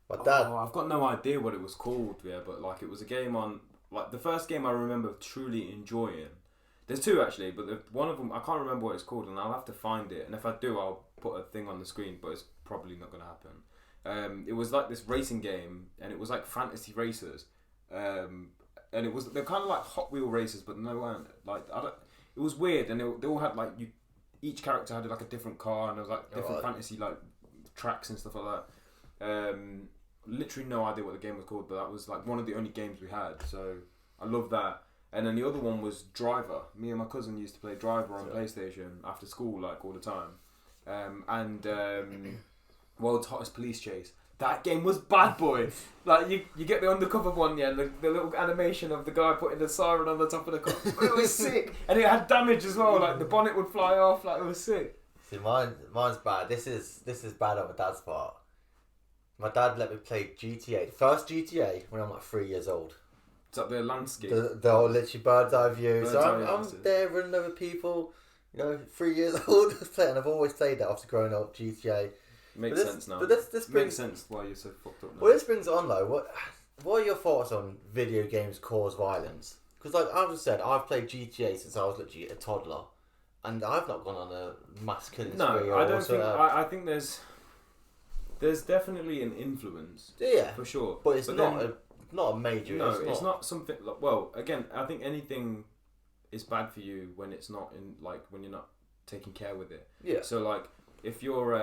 S2: My dad.
S1: Oh, I've got no idea what it was called. Yeah, but like it was a game on like the first game I remember truly enjoying. There's two actually, but one of them I can't remember what it's called, and I'll have to find it. And if I do, I'll put a thing on the screen, but it's probably not going to happen. It was like this racing game, and it was like fantasy racers, and they're kind of like Hot Wheel races, but no one like it was weird, and they all had like each character had like a different car, and there was like different fantasy like tracks and stuff like that. Literally no idea what the game was called, but that was like one of the only games we had, so I love that. And then the other one was Driver. Me and my cousin used to play Driver on PlayStation after school, like all the time. And World's Hottest Police Chase. That game was bad, boy. Like you get the undercover one, yeah, the little animation of the guy putting the siren on the top of the car. It was sick, and it had damage as well. Like the bonnet would fly off. Like it was sick.
S2: See, mine's bad. This is bad on my dad's part. My dad let me play GTA. The first GTA when I'm like 3 years old.
S1: It's like the landscape.
S2: The whole literally bird's eye view. So I'm there running over people. 3 years old playing. I've always played that after growing up. GTA.
S1: Makes sense now.
S2: But this
S1: makes sense why you're so fucked up now.
S2: Well, this brings on though. What are your thoughts on video games cause violence? Because like I've just said, I've played GTA since I was literally a toddler, and I've not gone on a mass killing spree.
S1: No, I don't think. I think there's definitely an influence.
S2: Yeah,
S1: for sure.
S2: But it's not a major.
S1: No, it's not something. Well, again, I think anything is bad for you when it's not in when you're not taking care with it.
S2: Yeah.
S1: So like if you're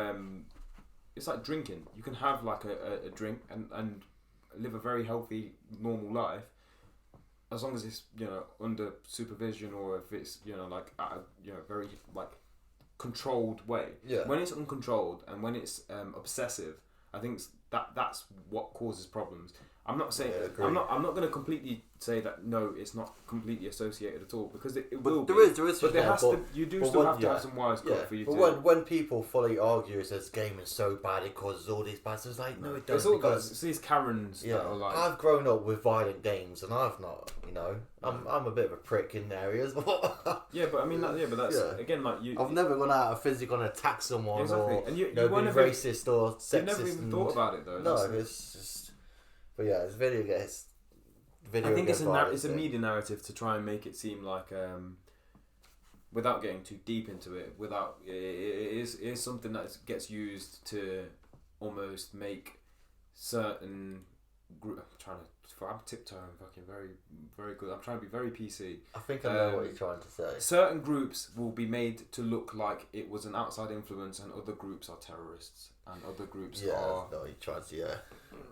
S1: it's like drinking. You can have like a drink and live a very healthy, normal life, as long as it's under supervision, or if it's like at a very like controlled way.
S2: Yeah.
S1: When it's uncontrolled and when it's obsessive, I think that's what causes problems. I'm not saying I'm not going to completely say that no, it's not completely associated at all, because it will.
S2: There is.
S1: But there has to. You do still have to have some wires cut for you.
S2: But when people fully argue it says game is so bad it causes all these bad, it's like no, it doesn't.
S1: It's all because it's these Karens that are like.
S2: I've grown up with violent games, and I've not. I'm a bit of a prick in areas.
S1: Yeah, but I mean that's again like you.
S2: I've never gone out of physical and attacked someone or
S1: and you
S2: be racist or sexist.
S1: You've never even thought about it though.
S2: No, it's just. But yeah, it's video games.
S1: I think it's a media narrative to try and make it seem like, without getting too deep into it, it is something that gets used to almost make certain group. I'm tiptoeing, fucking very, very good. I'm trying to be very PC.
S2: I think I know what you're trying to say.
S1: Certain groups will be made to look like it was an outside influence, and other groups are terrorists, and other groups are.
S2: Yeah, I know what you're trying to.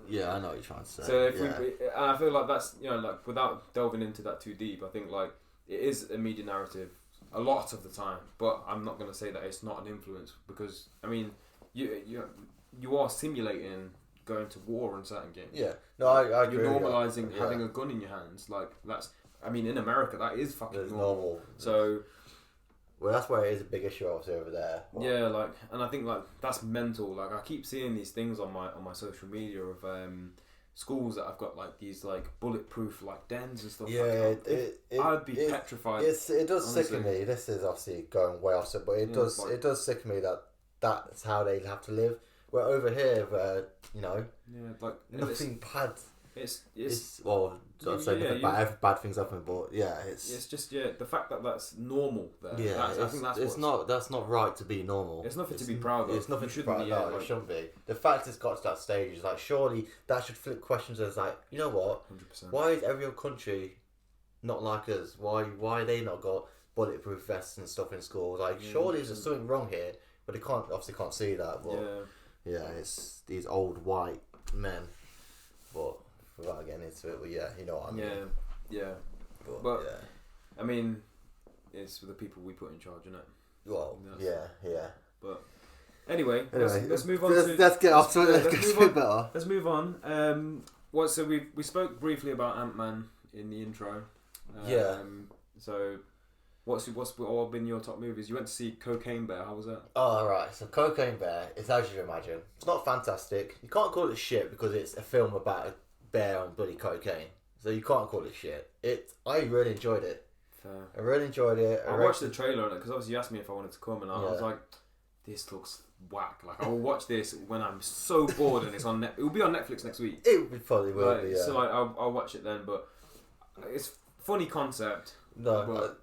S2: Yeah, I know what you're trying to say.
S1: So and I feel like that's like without delving into that too deep, I think like it is a media narrative a lot of the time, but I'm not going to say that it's not an influence, because I mean you are simulating going to war in certain games.
S2: Yeah, no, I agree.
S1: You're normalising having a gun in your hands. Like that's, I mean, in America that is fucking normal. So,
S2: well, that's where it is a big issue obviously over there. But
S1: yeah, like, and I think like that's mental. Like I keep seeing these things on my social media of schools that have got like these like bulletproof like dens and stuff.
S2: Yeah,
S1: I'd be petrified.
S2: It does
S1: honestly.
S2: sicken me. This is obviously going way off, but it does sicken me that that's how they have to live. Where over here, nothing bad. It's well, I'd say nothing bad things happen, but
S1: it's just the fact that that's normal there.
S2: Yeah, I think that's not right to be normal.
S1: It's nothing to be proud of.
S2: It's nothing to be proud of. No, it shouldn't be. The fact it's got to that stage is like, surely that should flip questions as like, you know what?
S1: 100%.
S2: Why is every other country not like us? Why they not got bulletproof vests and stuff in schools? Like, surely there's something wrong here, but they can't see that. But it's these old white men, but. Without getting into it, but you know what I mean.
S1: Yeah. But I mean, it's the people we put in charge, isn't it?
S2: Well, yeah.
S1: But anyway, let's move on.
S2: Let's get off to it.
S1: Let's move on. So we spoke briefly about Ant-Man in the intro. So what's all been your top movies? You went to see Cocaine Bear. How was that?
S2: Oh, right. So Cocaine Bear is, as you imagine, it's not fantastic. You can't call it shit because it's a film about a bear on bloody cocaine, so you can't call it shit. I really enjoyed it.
S1: Fair.
S2: I really enjoyed it.
S1: I watched the trailer on it because obviously you asked me if I wanted to come, and I was like, "This looks whack." Like I will watch this when I'm so bored, and it's on. It will be on Netflix next week.
S2: It probably will be. Yeah.
S1: So like I'll watch it then, but it's funny concept.
S2: No,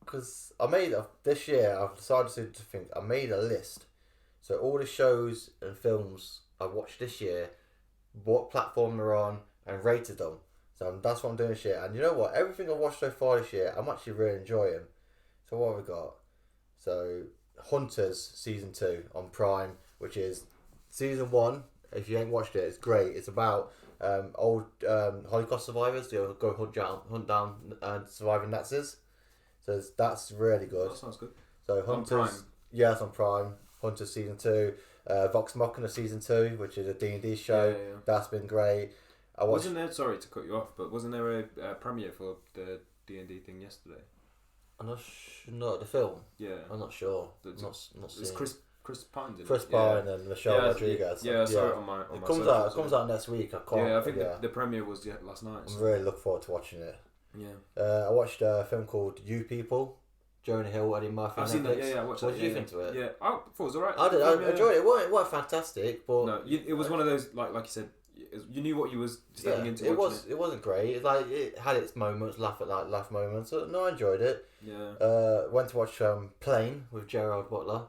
S2: because I made this year. I've decided to think I made a list. So all the shows and films I watched this year, what platform they're on, and rated them. So that's what I'm doing this year. And you know what? Everything I've watched so far this year, I'm actually really enjoying. So what have we got? So Hunters Season 2 on Prime, which is Season 1. If you ain't watched it, it's great. It's about old Holocaust survivors who go hunt down surviving Nazis. So that's really good.
S1: That sounds good.
S2: So Hunters, on Prime. Yeah, it's on Prime. Hunters Season 2. Vox Machina Season 2, which is a D&D show.
S1: Yeah.
S2: That's been great.
S1: Wasn't there, sorry to cut you off, but wasn't there a premiere for the D&D thing yesterday?
S2: I'm not sure. The film?
S1: Yeah.
S2: I'm not sure.
S1: It's
S2: not
S1: Chris Pine, didn't
S2: Chris Pine and Michelle Rodriguez.
S1: Yeah, I saw it on my
S2: It comes out next week.
S1: I think the premiere was last night.
S2: I'm really looking forward to watching it.
S1: Yeah.
S2: I watched a film called You People. Jonah Hill, Eddie Murphy.
S1: I've seen that. Yeah, I watched that.
S2: What did you think of it?
S1: Yeah, I thought it was alright.
S2: I did. I enjoyed it. It wasn't fantastic, but
S1: no, it was one of those like you said. You knew what you was stepping into.
S2: It wasn't great. It had its moments, laugh moments. So, no, I enjoyed it.
S1: Yeah.
S2: Went to watch Plane with Gerard Butler.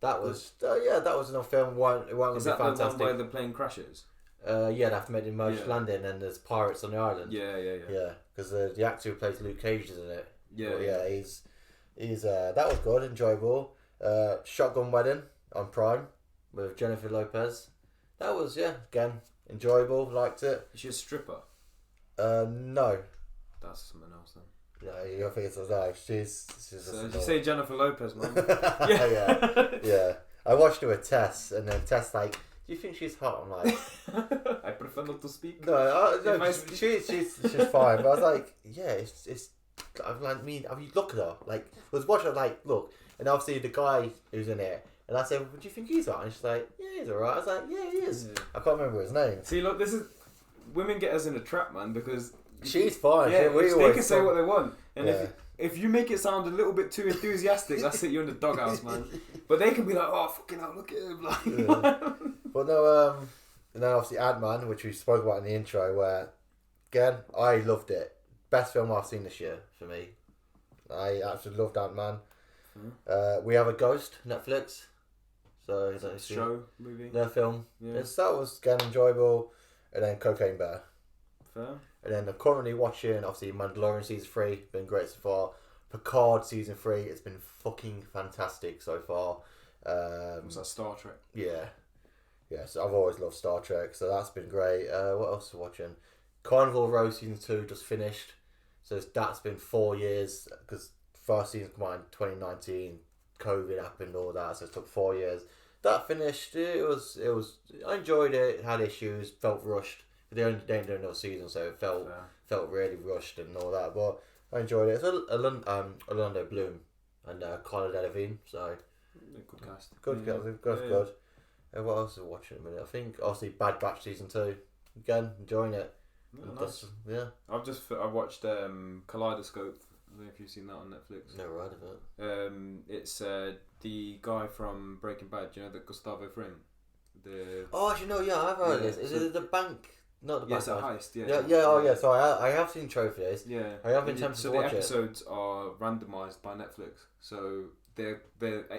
S2: That was that was another film. It wasn't
S1: Is that
S2: fantastic.
S1: the one where the plane crashes?
S2: They have to make the emergency landing, and there's pirates on the island.
S1: Yeah.
S2: Because the actor who plays Luke Cage is in it.
S1: Yeah.
S2: He's that was good, enjoyable. Shotgun Wedding on Prime with Jennifer Lopez. That was again enjoyable. Liked it.
S1: Is she a stripper?
S2: No.
S1: That's something else then.
S2: Yeah, I think it's like she's.
S1: So did you say Jennifer Lopez, man?
S2: yeah. I watched her with Tess, and then Tess like, do you think she's hot? I'm like,
S1: I prefer not to speak.
S2: No, she's fine. But I was like, it's. I'm like, have you look at her? Like, I was watching her, like, look, and obviously the guy who's in it, and I said, "What do you think he's hot?" And she's like, "Yeah, he's alright." I was like, "Yeah, he is." Yeah. I can't remember his name.
S1: See, look, this is women get us in a trap, man, because
S2: she's fine.
S1: Yeah, they can say what they want, and if you make it sound a little bit too enthusiastic, that's it. You're in the doghouse, man. But they can be like, "Oh, fucking hell, look at him!" Like,
S2: but no, and then obviously Ant-Man, which we spoke about in the intro, where again I loved it. Best film I've seen this year for me. I absolutely loved Ant-Man. We Have a Ghost, Netflix. So
S1: is that a show, movie?
S2: No, film.
S1: Yeah.
S2: That was again enjoyable. And then Cocaine Bear.
S1: Fair.
S2: And then I'm currently watching obviously Mandalorian season 3. Been great so far. Picard season 3. It's been fucking fantastic so far.
S1: Was that Star Trek?
S2: Yeah. Yes, I've always loved Star Trek, so that's been great. What else are we watching? Carnival Row season 2 just finished. So that's been 4 years because first season came out in 2019. COVID happened, all that, so it took 4 years. That finished. It was. I enjoyed it. It had issues. Felt rushed. They didn't do another season, so it felt really rushed and all that. But I enjoyed it. It's Orlando Bloom and Cara Delevingne. So
S1: good cast.
S2: Good. And what else are we watching at the minute? I think obviously Bad Batch season 2. again, enjoying it.
S1: Yeah, nice.
S2: Yeah.
S1: I watched Kaleidoscope. I don't know if you've seen that on Netflix.
S2: Never heard of it.
S1: It's the guy from Breaking Bad. You know that Gustavo Fring.
S2: I've heard of this. Is it the bank? Not the bank.
S1: It's a heist. Yeah.
S2: Yeah. Oh yeah. So I have seen trophies.
S1: Yeah.
S2: I have been tempted to watch it.
S1: So the episodes are randomized by Netflix. So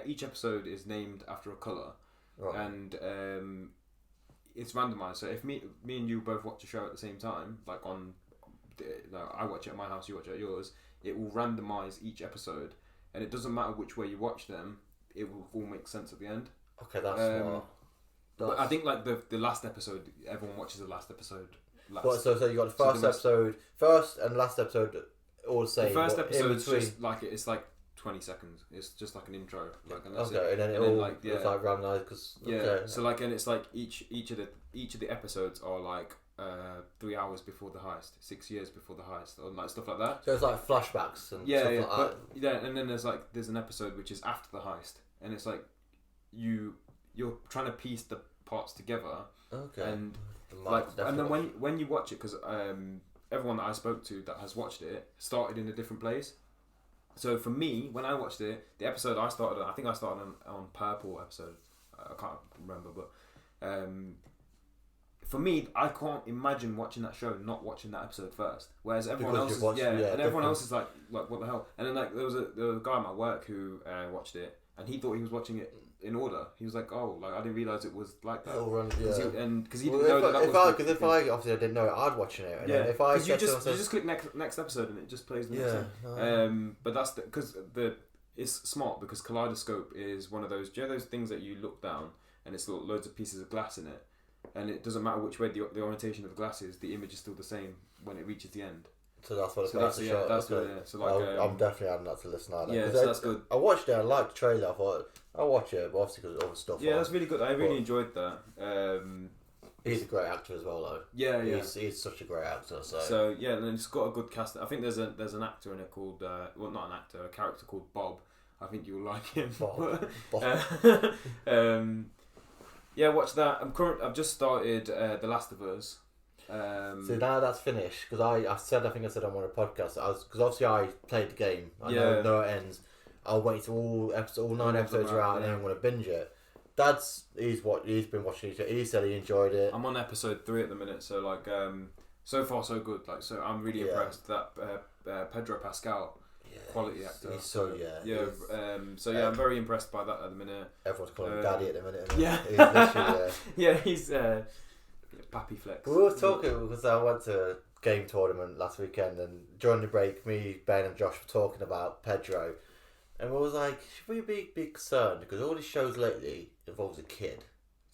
S1: each episode is named after a color, right. And it's randomized. So if me and you both watch a show at the same time, like I watch it at my house, you watch it at yours, it will randomize each episode, and it doesn't matter which way you watch them, it will all make sense at the end.
S2: Okay, that's smart.
S1: But I think like the last episode, everyone watches the last episode.
S2: So you got the first and last episode all the same.
S1: The first episode is just like it's like 20 seconds. It's just like an intro. And that's
S2: okay,
S1: it.
S2: And then it's like randomized because
S1: So like, and it's like each of the episodes are like 3 hours before the heist, 6 years before the heist, or like stuff like that.
S2: So it's like flashbacks and stuff like that.
S1: And then there's an episode which is after the heist, and it's like you're trying to piece the parts together. Okay. And then when you watch it, because everyone that I spoke to that has watched it started in a different place. So for me, when I watched it, the episode I started on, I think I started on Purple episode. I can't remember, but for me, I can't imagine watching that show and not watching that episode first. Whereas everyone else, everyone else is like what the hell? And then like there was a guy at my work who watched it, and he thought he was watching it in order. He was like, "Oh, like I didn't realize it was like that." Because he didn't know that. Because
S2: if I obviously I didn't know it, I'd watching it. And then if I
S1: you just click next episode and it just plays the next thing. But that's because it's smart, because Kaleidoscope is one of those. Do you know those things that you look down and it's loads of pieces of glass in it, and it doesn't matter which way the orientation of the glass is, the image is still the same when it reaches the end.
S2: So that's what
S1: that's good. Yeah. So like,
S2: I'm definitely adding that to the list now.
S1: Yeah, so that's good.
S2: I watched it. I liked the trailer. I thought I'll watch it, but obviously because of other stuff.
S1: Yeah, that's really good. I really enjoyed that.
S2: He's a great actor as well, though.
S1: Yeah.
S2: He's such a great actor.
S1: So yeah, and it's got a good cast. I think there's an actor in it called not an actor, a character called Bob. I think you'll like him.
S2: Bob.
S1: Yeah, watch that. I've just started The Last of Us.
S2: So now that's finished, because I said on one of the podcasts, because obviously I played the game. I know it ends. I'll wait till all 9 episodes are out, and then I'm going to binge it. He's been watching it. He said he enjoyed it.
S1: I'm on episode 3 at the minute, so like so far so good. Like, so I'm really impressed that Pedro Pascal, quality actor.
S2: He's so
S1: I'm very impressed by that at the minute.
S2: Everyone's calling him Daddy at the minute.
S1: He's Pappy Flex.
S2: We were talking because I went to a game tournament last weekend, and during the break, me, Ben, and Josh were talking about Pedro, and we was like, should we be concerned, because all these shows lately involves a kid?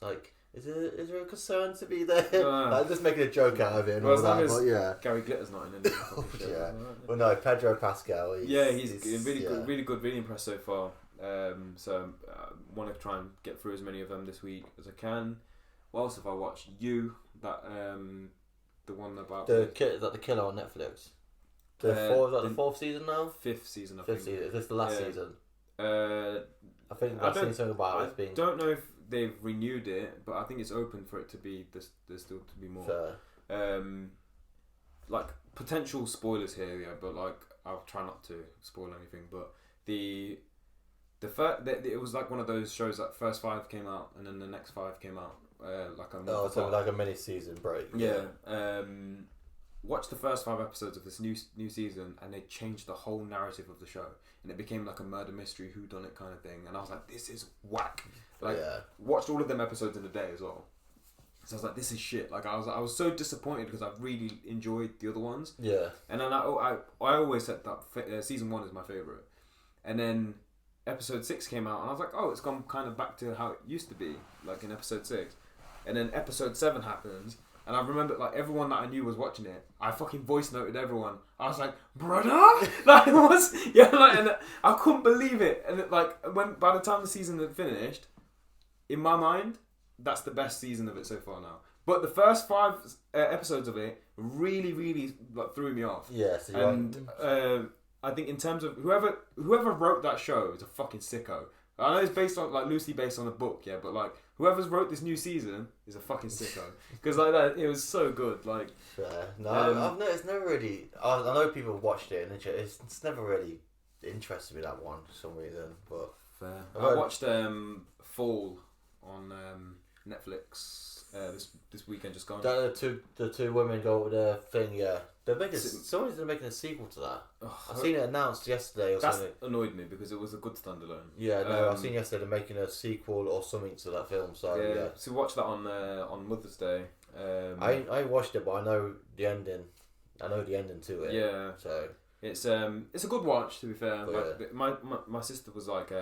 S2: Like, is there a concern to be there? Like, just making a joke out of it and all that. But
S1: Gary Glitter's not in it.
S2: Well, no, Pedro Pascal.
S1: He's really good, really impressed so far. So I want to try and get through as many of them this week as I can. What else have I watched? The one about
S2: the killer on Netflix. The fourth season now.
S1: 5th season.
S2: Fifth season. Is this the last season? I think I've seen something about it.
S1: I don't know if they've renewed it, but I think it's open for it to be. There's still to be more.
S2: Fair.
S1: Like potential spoilers here, but like I'll try not to spoil anything. But it was like one of those shows that first 5 came out and then the next 5 came out.
S2: So like a mini season break.
S1: Yeah. Watch the first 5 episodes of this new season, and they changed the whole narrative of the show, and it became like a murder mystery, whodunit kind of thing. And I was like, this is whack. Watched all of them episodes in a day as well. So I was like, this is shit. Like I was so disappointed, because I really enjoyed the other ones.
S2: Yeah.
S1: And then I always said that season 1 is my favorite, and then episode 6 came out, and I was like, oh, it's gone kind of back to how it used to be, like in episode 6. And then episode 7 happens, and I remember like everyone that I knew was watching it. I fucking voice noted everyone. I was like, brother, like it was, and I couldn't believe it. And by the time the season had finished, in my mind, that's the best season of it so far now. But the first 5 episodes of it really, really like threw me off.
S2: Yes,
S1: I think in terms of whoever wrote that show is a fucking sicko. I know it's based on like loosely based on a book, yeah, but like whoever's wrote this new season is a fucking sicko because like that it was so good. Like,
S2: fair. No, I've noticed never really. I know people watched it and it's never really interested me that one for some reason. But
S1: fair. I watched Fall on Netflix this weekend just gone.
S2: The two women go with the thing, yeah. They're making a sequel to that. I've seen it announced yesterday or something.
S1: That annoyed me because it was a good standalone.
S2: Yeah, no, I've seen yesterday they're making a sequel or something to that film. So yeah.
S1: So watch that on Mother's Day.
S2: I ain't watched it, but I know the ending. I know the ending to it.
S1: Yeah.
S2: So
S1: it's a good watch, to be fair. My sister was like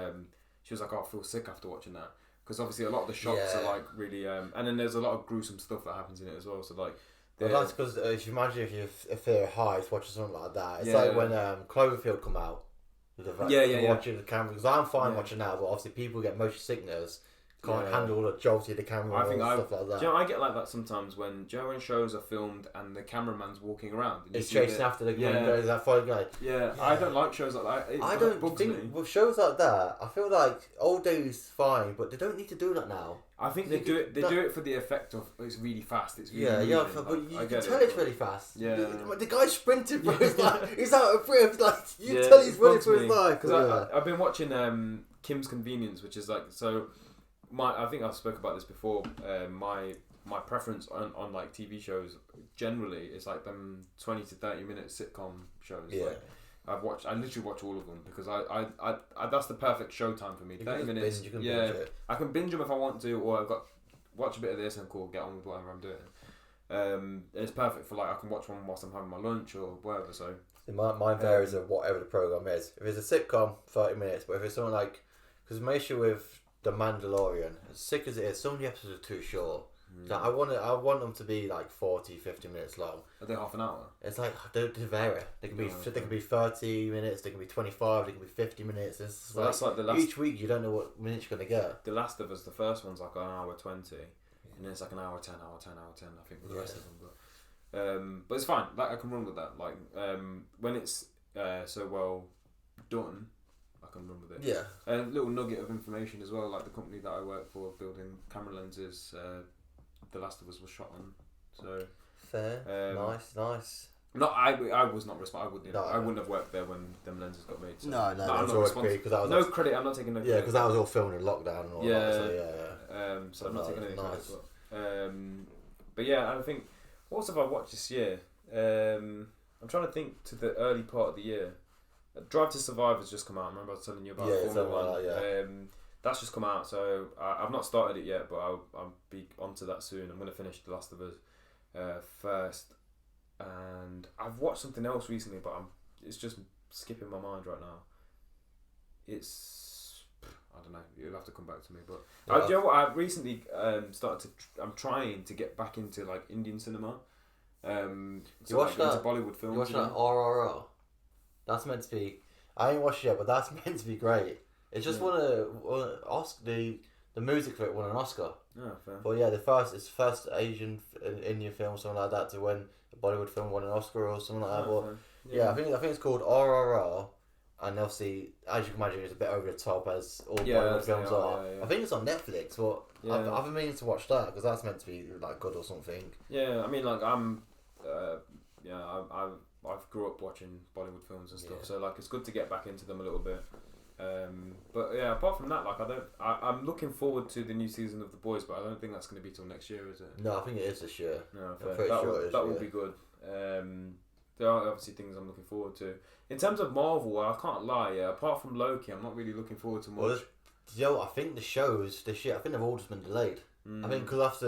S1: she was like, oh, I feel sick after watching that. Because obviously a lot of the shots are like really, and then there's a lot of gruesome stuff that happens in it as well. So like,
S2: that's because if you imagine if you fear heights, watching something like that, it's like when Cloverfield come out. Watching the camera, because I'm fine watching that, but obviously people get motion sickness, can't handle the jolty of the camera and stuff like that.
S1: Do you know, I get like that sometimes when shows are filmed and the cameraman's walking around. And
S2: it's chasing after the guy, that funny guy.
S1: Yeah, I don't like shows like that.
S2: I don't think with shows like that. I feel like old days fine, but they don't need to do that now.
S1: I think they do it. They do it for the effect of it's really fast. It's really
S2: but you can tell it's really fast.
S1: Yeah,
S2: the guy's sprinting for his life. He's out of breath. Like you tell he's running for his life.
S1: Because I've been watching Kim's Convenience, which is like so. I think I've spoke about this before. My preference on like TV shows generally is like them 20 to 30 minute sitcom shows.
S2: Yeah.
S1: Like, I literally watch all of them because I that's the perfect showtime for me. 30 minutes.
S2: Binge it.
S1: I can binge them if I want to, or I've got watch a bit of this and cool, get on with whatever I'm doing. It's perfect for like I can watch one whilst I'm having my lunch or whatever. So
S2: mine varies of whatever the program is. If it's a sitcom, 30 minutes. But if it's something like, because my issue with The Mandalorian, as sick as it is, some of the episodes are too short. So I want them to be like 40, 50 minutes long.
S1: Are they half an hour?
S2: It's like they vary. They can be 30 minutes. They can be 25. They can be 50 minutes. It's like, that's like the last, each week you don't know what minutes you're gonna get.
S1: The Last of Us, the first one's like an hour 20, and then it's like an hour 10, hour 10, hour 10. I think with the rest of them, but it's fine. Like I can run with that. Like when it's so well done. I can run with it.
S2: Yeah.
S1: A little nugget of information as well, like the company that I work for building camera lenses, The Last of Us was shot on. So
S2: fair, nice.
S1: Not I was not responsible. I wouldn't have worked there when them lenses got made. So.
S2: No, I'm not responsible.
S1: No credit. I'm not taking no credit.
S2: Yeah, because that was all filmed in lockdown and all that. So
S1: so I'm not taking any credit. But yeah, I think what else have I watched this year? I'm trying to think to the early part of the year. Drive to Survive has just come out. I remember I was telling you about Formula 1. That's just come out, so I've not started it yet, but I'll be onto that soon. I'm going to finish The Last of Us first, and I've watched something else recently, but it's just skipping my mind right now. It's I don't know. You'll have to come back to me, but do you know what? I recently started to. I'm trying to get back into like Indian cinema.
S2: You watch that?
S1: Into Bollywood films.
S2: You watch that RRR? That's meant to be. I ain't watched it yet, but that's meant to be great. It's just won Oscar. The music for it won an Oscar.
S1: Oh, fair.
S2: But yeah, it's the first Asian Indian film, something like that, to win a Bollywood film, won an Oscar or something like that. But yeah, I think it's called RRR, and obviously, as you can imagine, it's a bit over the top as all Bollywood films are. Yeah. I think it's on Netflix, but I've been meaning to watch that because that's meant to be like good or something.
S1: Yeah, I mean, like I've grew up watching Bollywood films and stuff, so like it's good to get back into them a little bit. But yeah, apart from that, like I'm looking forward to the new season of The Boys, but I don't think that's going to be till next year, is it?
S2: No, I think it is this year.
S1: No, that will be good. There are obviously things I'm looking forward to. In terms of Marvel, I can't lie. Yeah, apart from Loki, I'm not really looking forward to much.
S2: Well, I think the shows this year, I think they've all just been delayed. I think because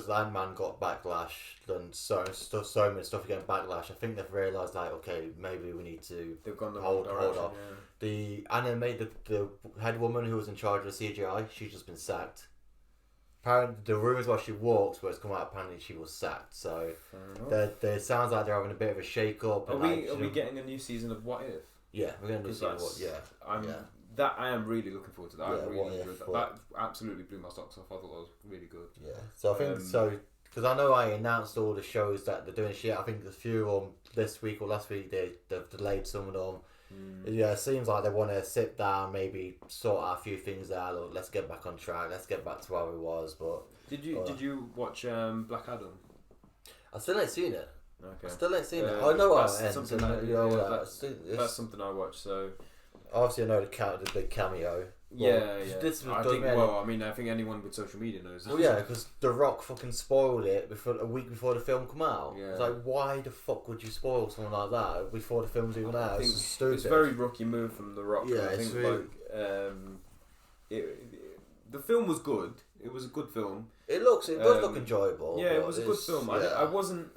S2: Ant-Man got backlash and so many stuff getting backlash, I think they've realised like, okay, maybe we need to hold off. Yeah. The head woman who was in charge of the CGI, she's just been sacked. Apparently, the rumours while she walks, where it's come out, apparently she was sacked. So it sounds like they're having a bit of a shake up.
S1: Are we getting a new season of What If?
S2: Yeah, we're going to see what. Yeah,
S1: That I am really looking forward to that. I really enjoyed that. That absolutely blew my socks off. I thought that was really good.
S2: Yeah. So I think because I know I announced all the shows that they're doing shit. I think there's a few this week or last week they've delayed some of them. Yeah, it seems like they want to sit down, maybe sort out a few things out. Look, let's get back on track. Let's get back to where we was. But
S1: did you watch Black Adam?
S2: I still ain't seen it.
S1: Okay.
S2: I still ain't seen it. I know how it ends.
S1: That's something I watched. So
S2: obviously, I know the big cameo.
S1: Yeah. I think anyone with social media knows.
S2: Well, yeah, because The Rock fucking spoiled it a week before the film come out. Yeah. It's like, why the fuck would you spoil something like that before the film's even out? It's stupid.
S1: It's a very rookie move from The Rock.
S2: Yeah,
S1: I think
S2: really...
S1: the film was good. It was a good film.
S2: It does look enjoyable.
S1: Yeah, it was a good film. Yeah. I wasn't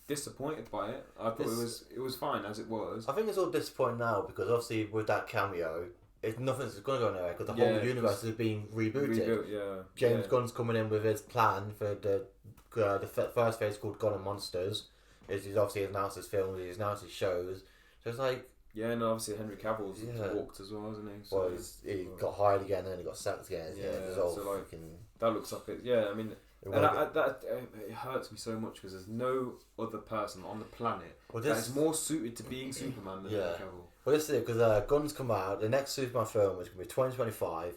S1: disappointed by it. I thought it was fine as it was.
S2: I think it's all disappointing now because obviously with that cameo, nothing's going to go nowhere because the whole universe is being rebooted. James Gunn's coming in with his plan for the first phase called God and Monsters. He's obviously announced his films, he's announced his shows. So it's like...
S1: Yeah, and obviously Henry Cavill's walked as well, hasn't he?
S2: So, well, he got hired again and then he got sacked again.
S1: That looks like it. Yeah, I mean... it hurts me so much because there's no other person on the planet that is more suited to being Superman than Henry Cavill.
S2: Well, this is it, because Gunn's come out. The next Superman film is going to be 2025.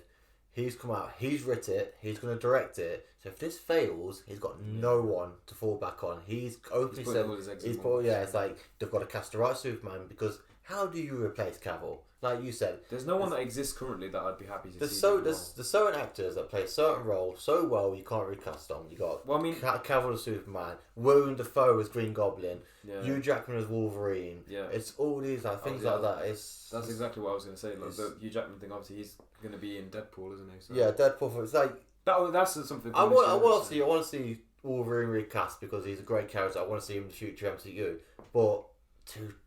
S2: He's come out. He's written it. He's going to direct it. So if this fails, he's got no one to fall back on. He's openly said... it's like, they've got to cast the right Superman because how do you replace Cavill? Like you said,
S1: there's no one that exists currently that I'd be happy to see.
S2: There's certain actors that play certain roles so well you can't recast them. You got Cavill as Superman, Willem Dafoe as Green Goblin, Hugh Jackman as Wolverine. Yeah, it's all these things like that.
S1: That's exactly what I was going to say. Like the Hugh Jackman thing, obviously he's going to be in Deadpool, isn't he? So.
S2: Yeah, Deadpool. It's like
S1: that's something.
S2: I want to see Wolverine recast because he's a great character. I want to see him in the future MCU, but.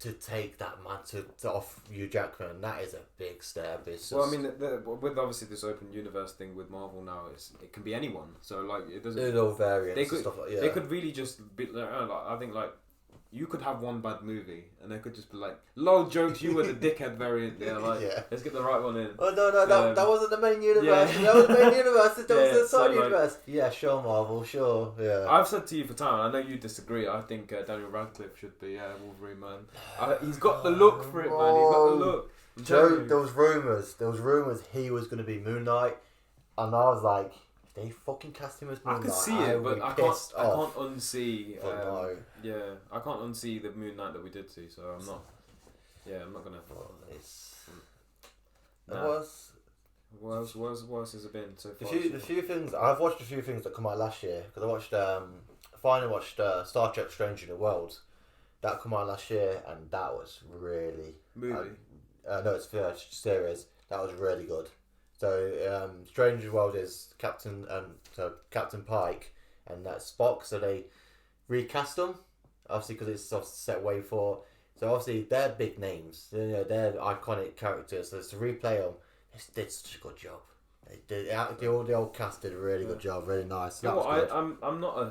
S2: To take that man to off Hugh Jackman, that is a big step.
S1: Well, I mean, with obviously this open universe thing with Marvel now, it can be anyone. So like, it doesn't.
S2: It's all variants and stuff like that.
S1: They could really just be like, I think like. You could have one bad movie, and they could just be like, "Lol, jokes, you were the dickhead variant." Yeah, like, let's get the right one in.
S2: Oh no, that wasn't the main universe. Yeah. That was the main universe. That was the side universe. Yeah, sure, Marvel, sure. Yeah.
S1: I've said to you for time. I know you disagree. I think Daniel Radcliffe should be Wolverine, man. He's got the look for it, man. He's got the look.
S2: Joe, there was rumours he was going to be Moon Knight, and I was like. They fucking cast him as Moon Knight.
S1: I can see it, but I can't unsee. I can't unsee the Moon Knight that we did see. So I'm not. Yeah, I'm not gonna. What else has it been so far?
S2: The few things I've watched, a few things that come out last year because I watched. Finally watched Star Trek: Strange New Worlds. That come out last year, and that was really
S1: movie.
S2: No, it's a series. That was really good. So, Strange New World is Captain Pike, and that's Spock. So they recast them, obviously because it's set way for. So obviously they're big names. They're iconic characters. So to replay them, they did such a good job. The old cast did a really good job. Really nice.
S1: I'm not a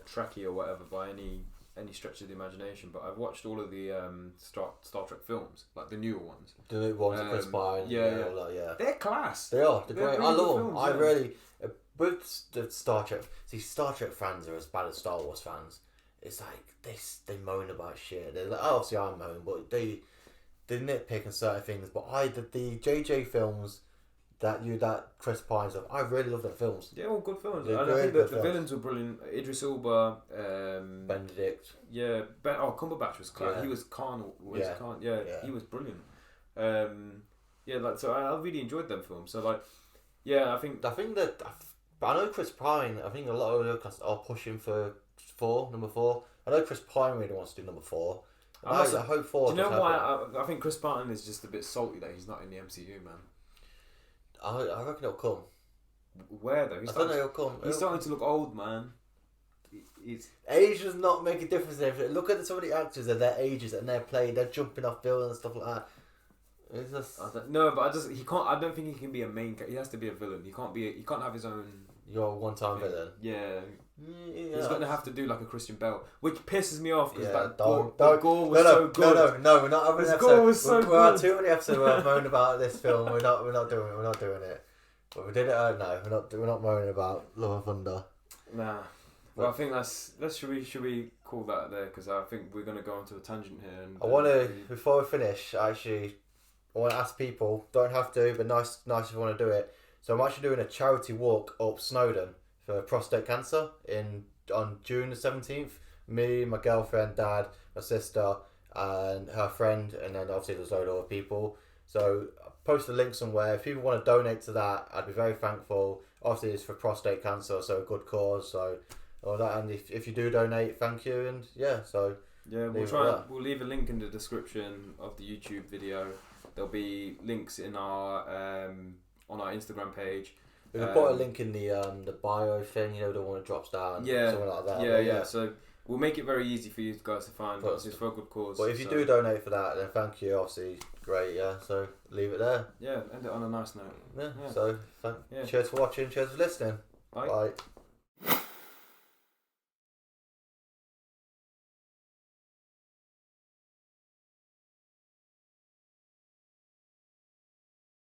S1: Trekkie or whatever by any stretch of the imagination, but I've watched all of the Star Trek films, like the newer ones.
S2: The new ones with Chris Pine.
S1: Yeah. They're class.
S2: They are. They're great. Really I love them. I really with the Star Trek. See, Star Trek fans are as bad as Star Wars fans. It's like they moan about shit. They're like, obviously I moan, but they nitpick on certain things. But the JJ films. That Chris Pine stuff. I really love their films.
S1: Yeah, all good films. And I think that the villains were brilliant. Idris Elba,
S2: Benedict.
S1: Yeah, Cumberbatch was Khan. Yeah. He was Khan. Khan. Yeah, he was brilliant. So I really enjoyed them films. So like, yeah, I think
S2: that I know Chris Pine. I think a lot of the cast are pushing for number 4. I know Chris Pine really wants to do number 4. I hope 4.
S1: Do you know why? I think Chris Pine is just a bit salty that he's not in the MCU, man.
S2: I reckon it'll come.
S1: Where though?
S2: I don't know. It'll come.
S1: He's starting to look old, man.
S2: Age does not make a difference. Look at some of the actors at their ages and they're jumping off buildings and stuff like that. It's just...
S1: he can't. I don't think he can be a main. He has to be a villain. He can't have his own.
S2: Your one-time villain.
S1: Yeah. He's going to have to do like a Christian Bale, which pisses me off because
S2: the
S1: gore was so good.
S2: No, we're not having an episode.
S1: Gore was so good.
S2: We're on too many episodes where I've moaned about this film. We're not doing it. But we did it. We're not moaning about Love and Thunder.
S1: Nah. Well, I think should we call that there because I think we're going to go onto a tangent here. And
S2: I want to, before we finish, I want to ask people, don't have to, but nice if you want to do it. So I'm actually doing a charity walk up Snowdon for prostate cancer on June the 17th. Me, my girlfriend, dad, my sister, and her friend, and then obviously there's a load of other people. So I'll post the link somewhere. If people want to donate to that, I'd be very thankful. Obviously it's for prostate cancer, so a good cause. So all that, and if you do donate, thank you. And yeah, so
S1: yeah, we'll leave a link in the description of the YouTube video. There'll be links in our on our Instagram page.
S2: We can put a link in the bio thing, the one that drops down.
S1: Yeah,
S2: something like that.
S1: Yeah. So we'll make it very easy for you guys to find. But it's for a good cause.
S2: But if you do donate for that, then thank you. Obviously, great. Yeah. So leave it there.
S1: Yeah. End it on a nice note.
S2: Yeah. So cheers for watching. Cheers for listening.
S1: Bye.
S2: Bye.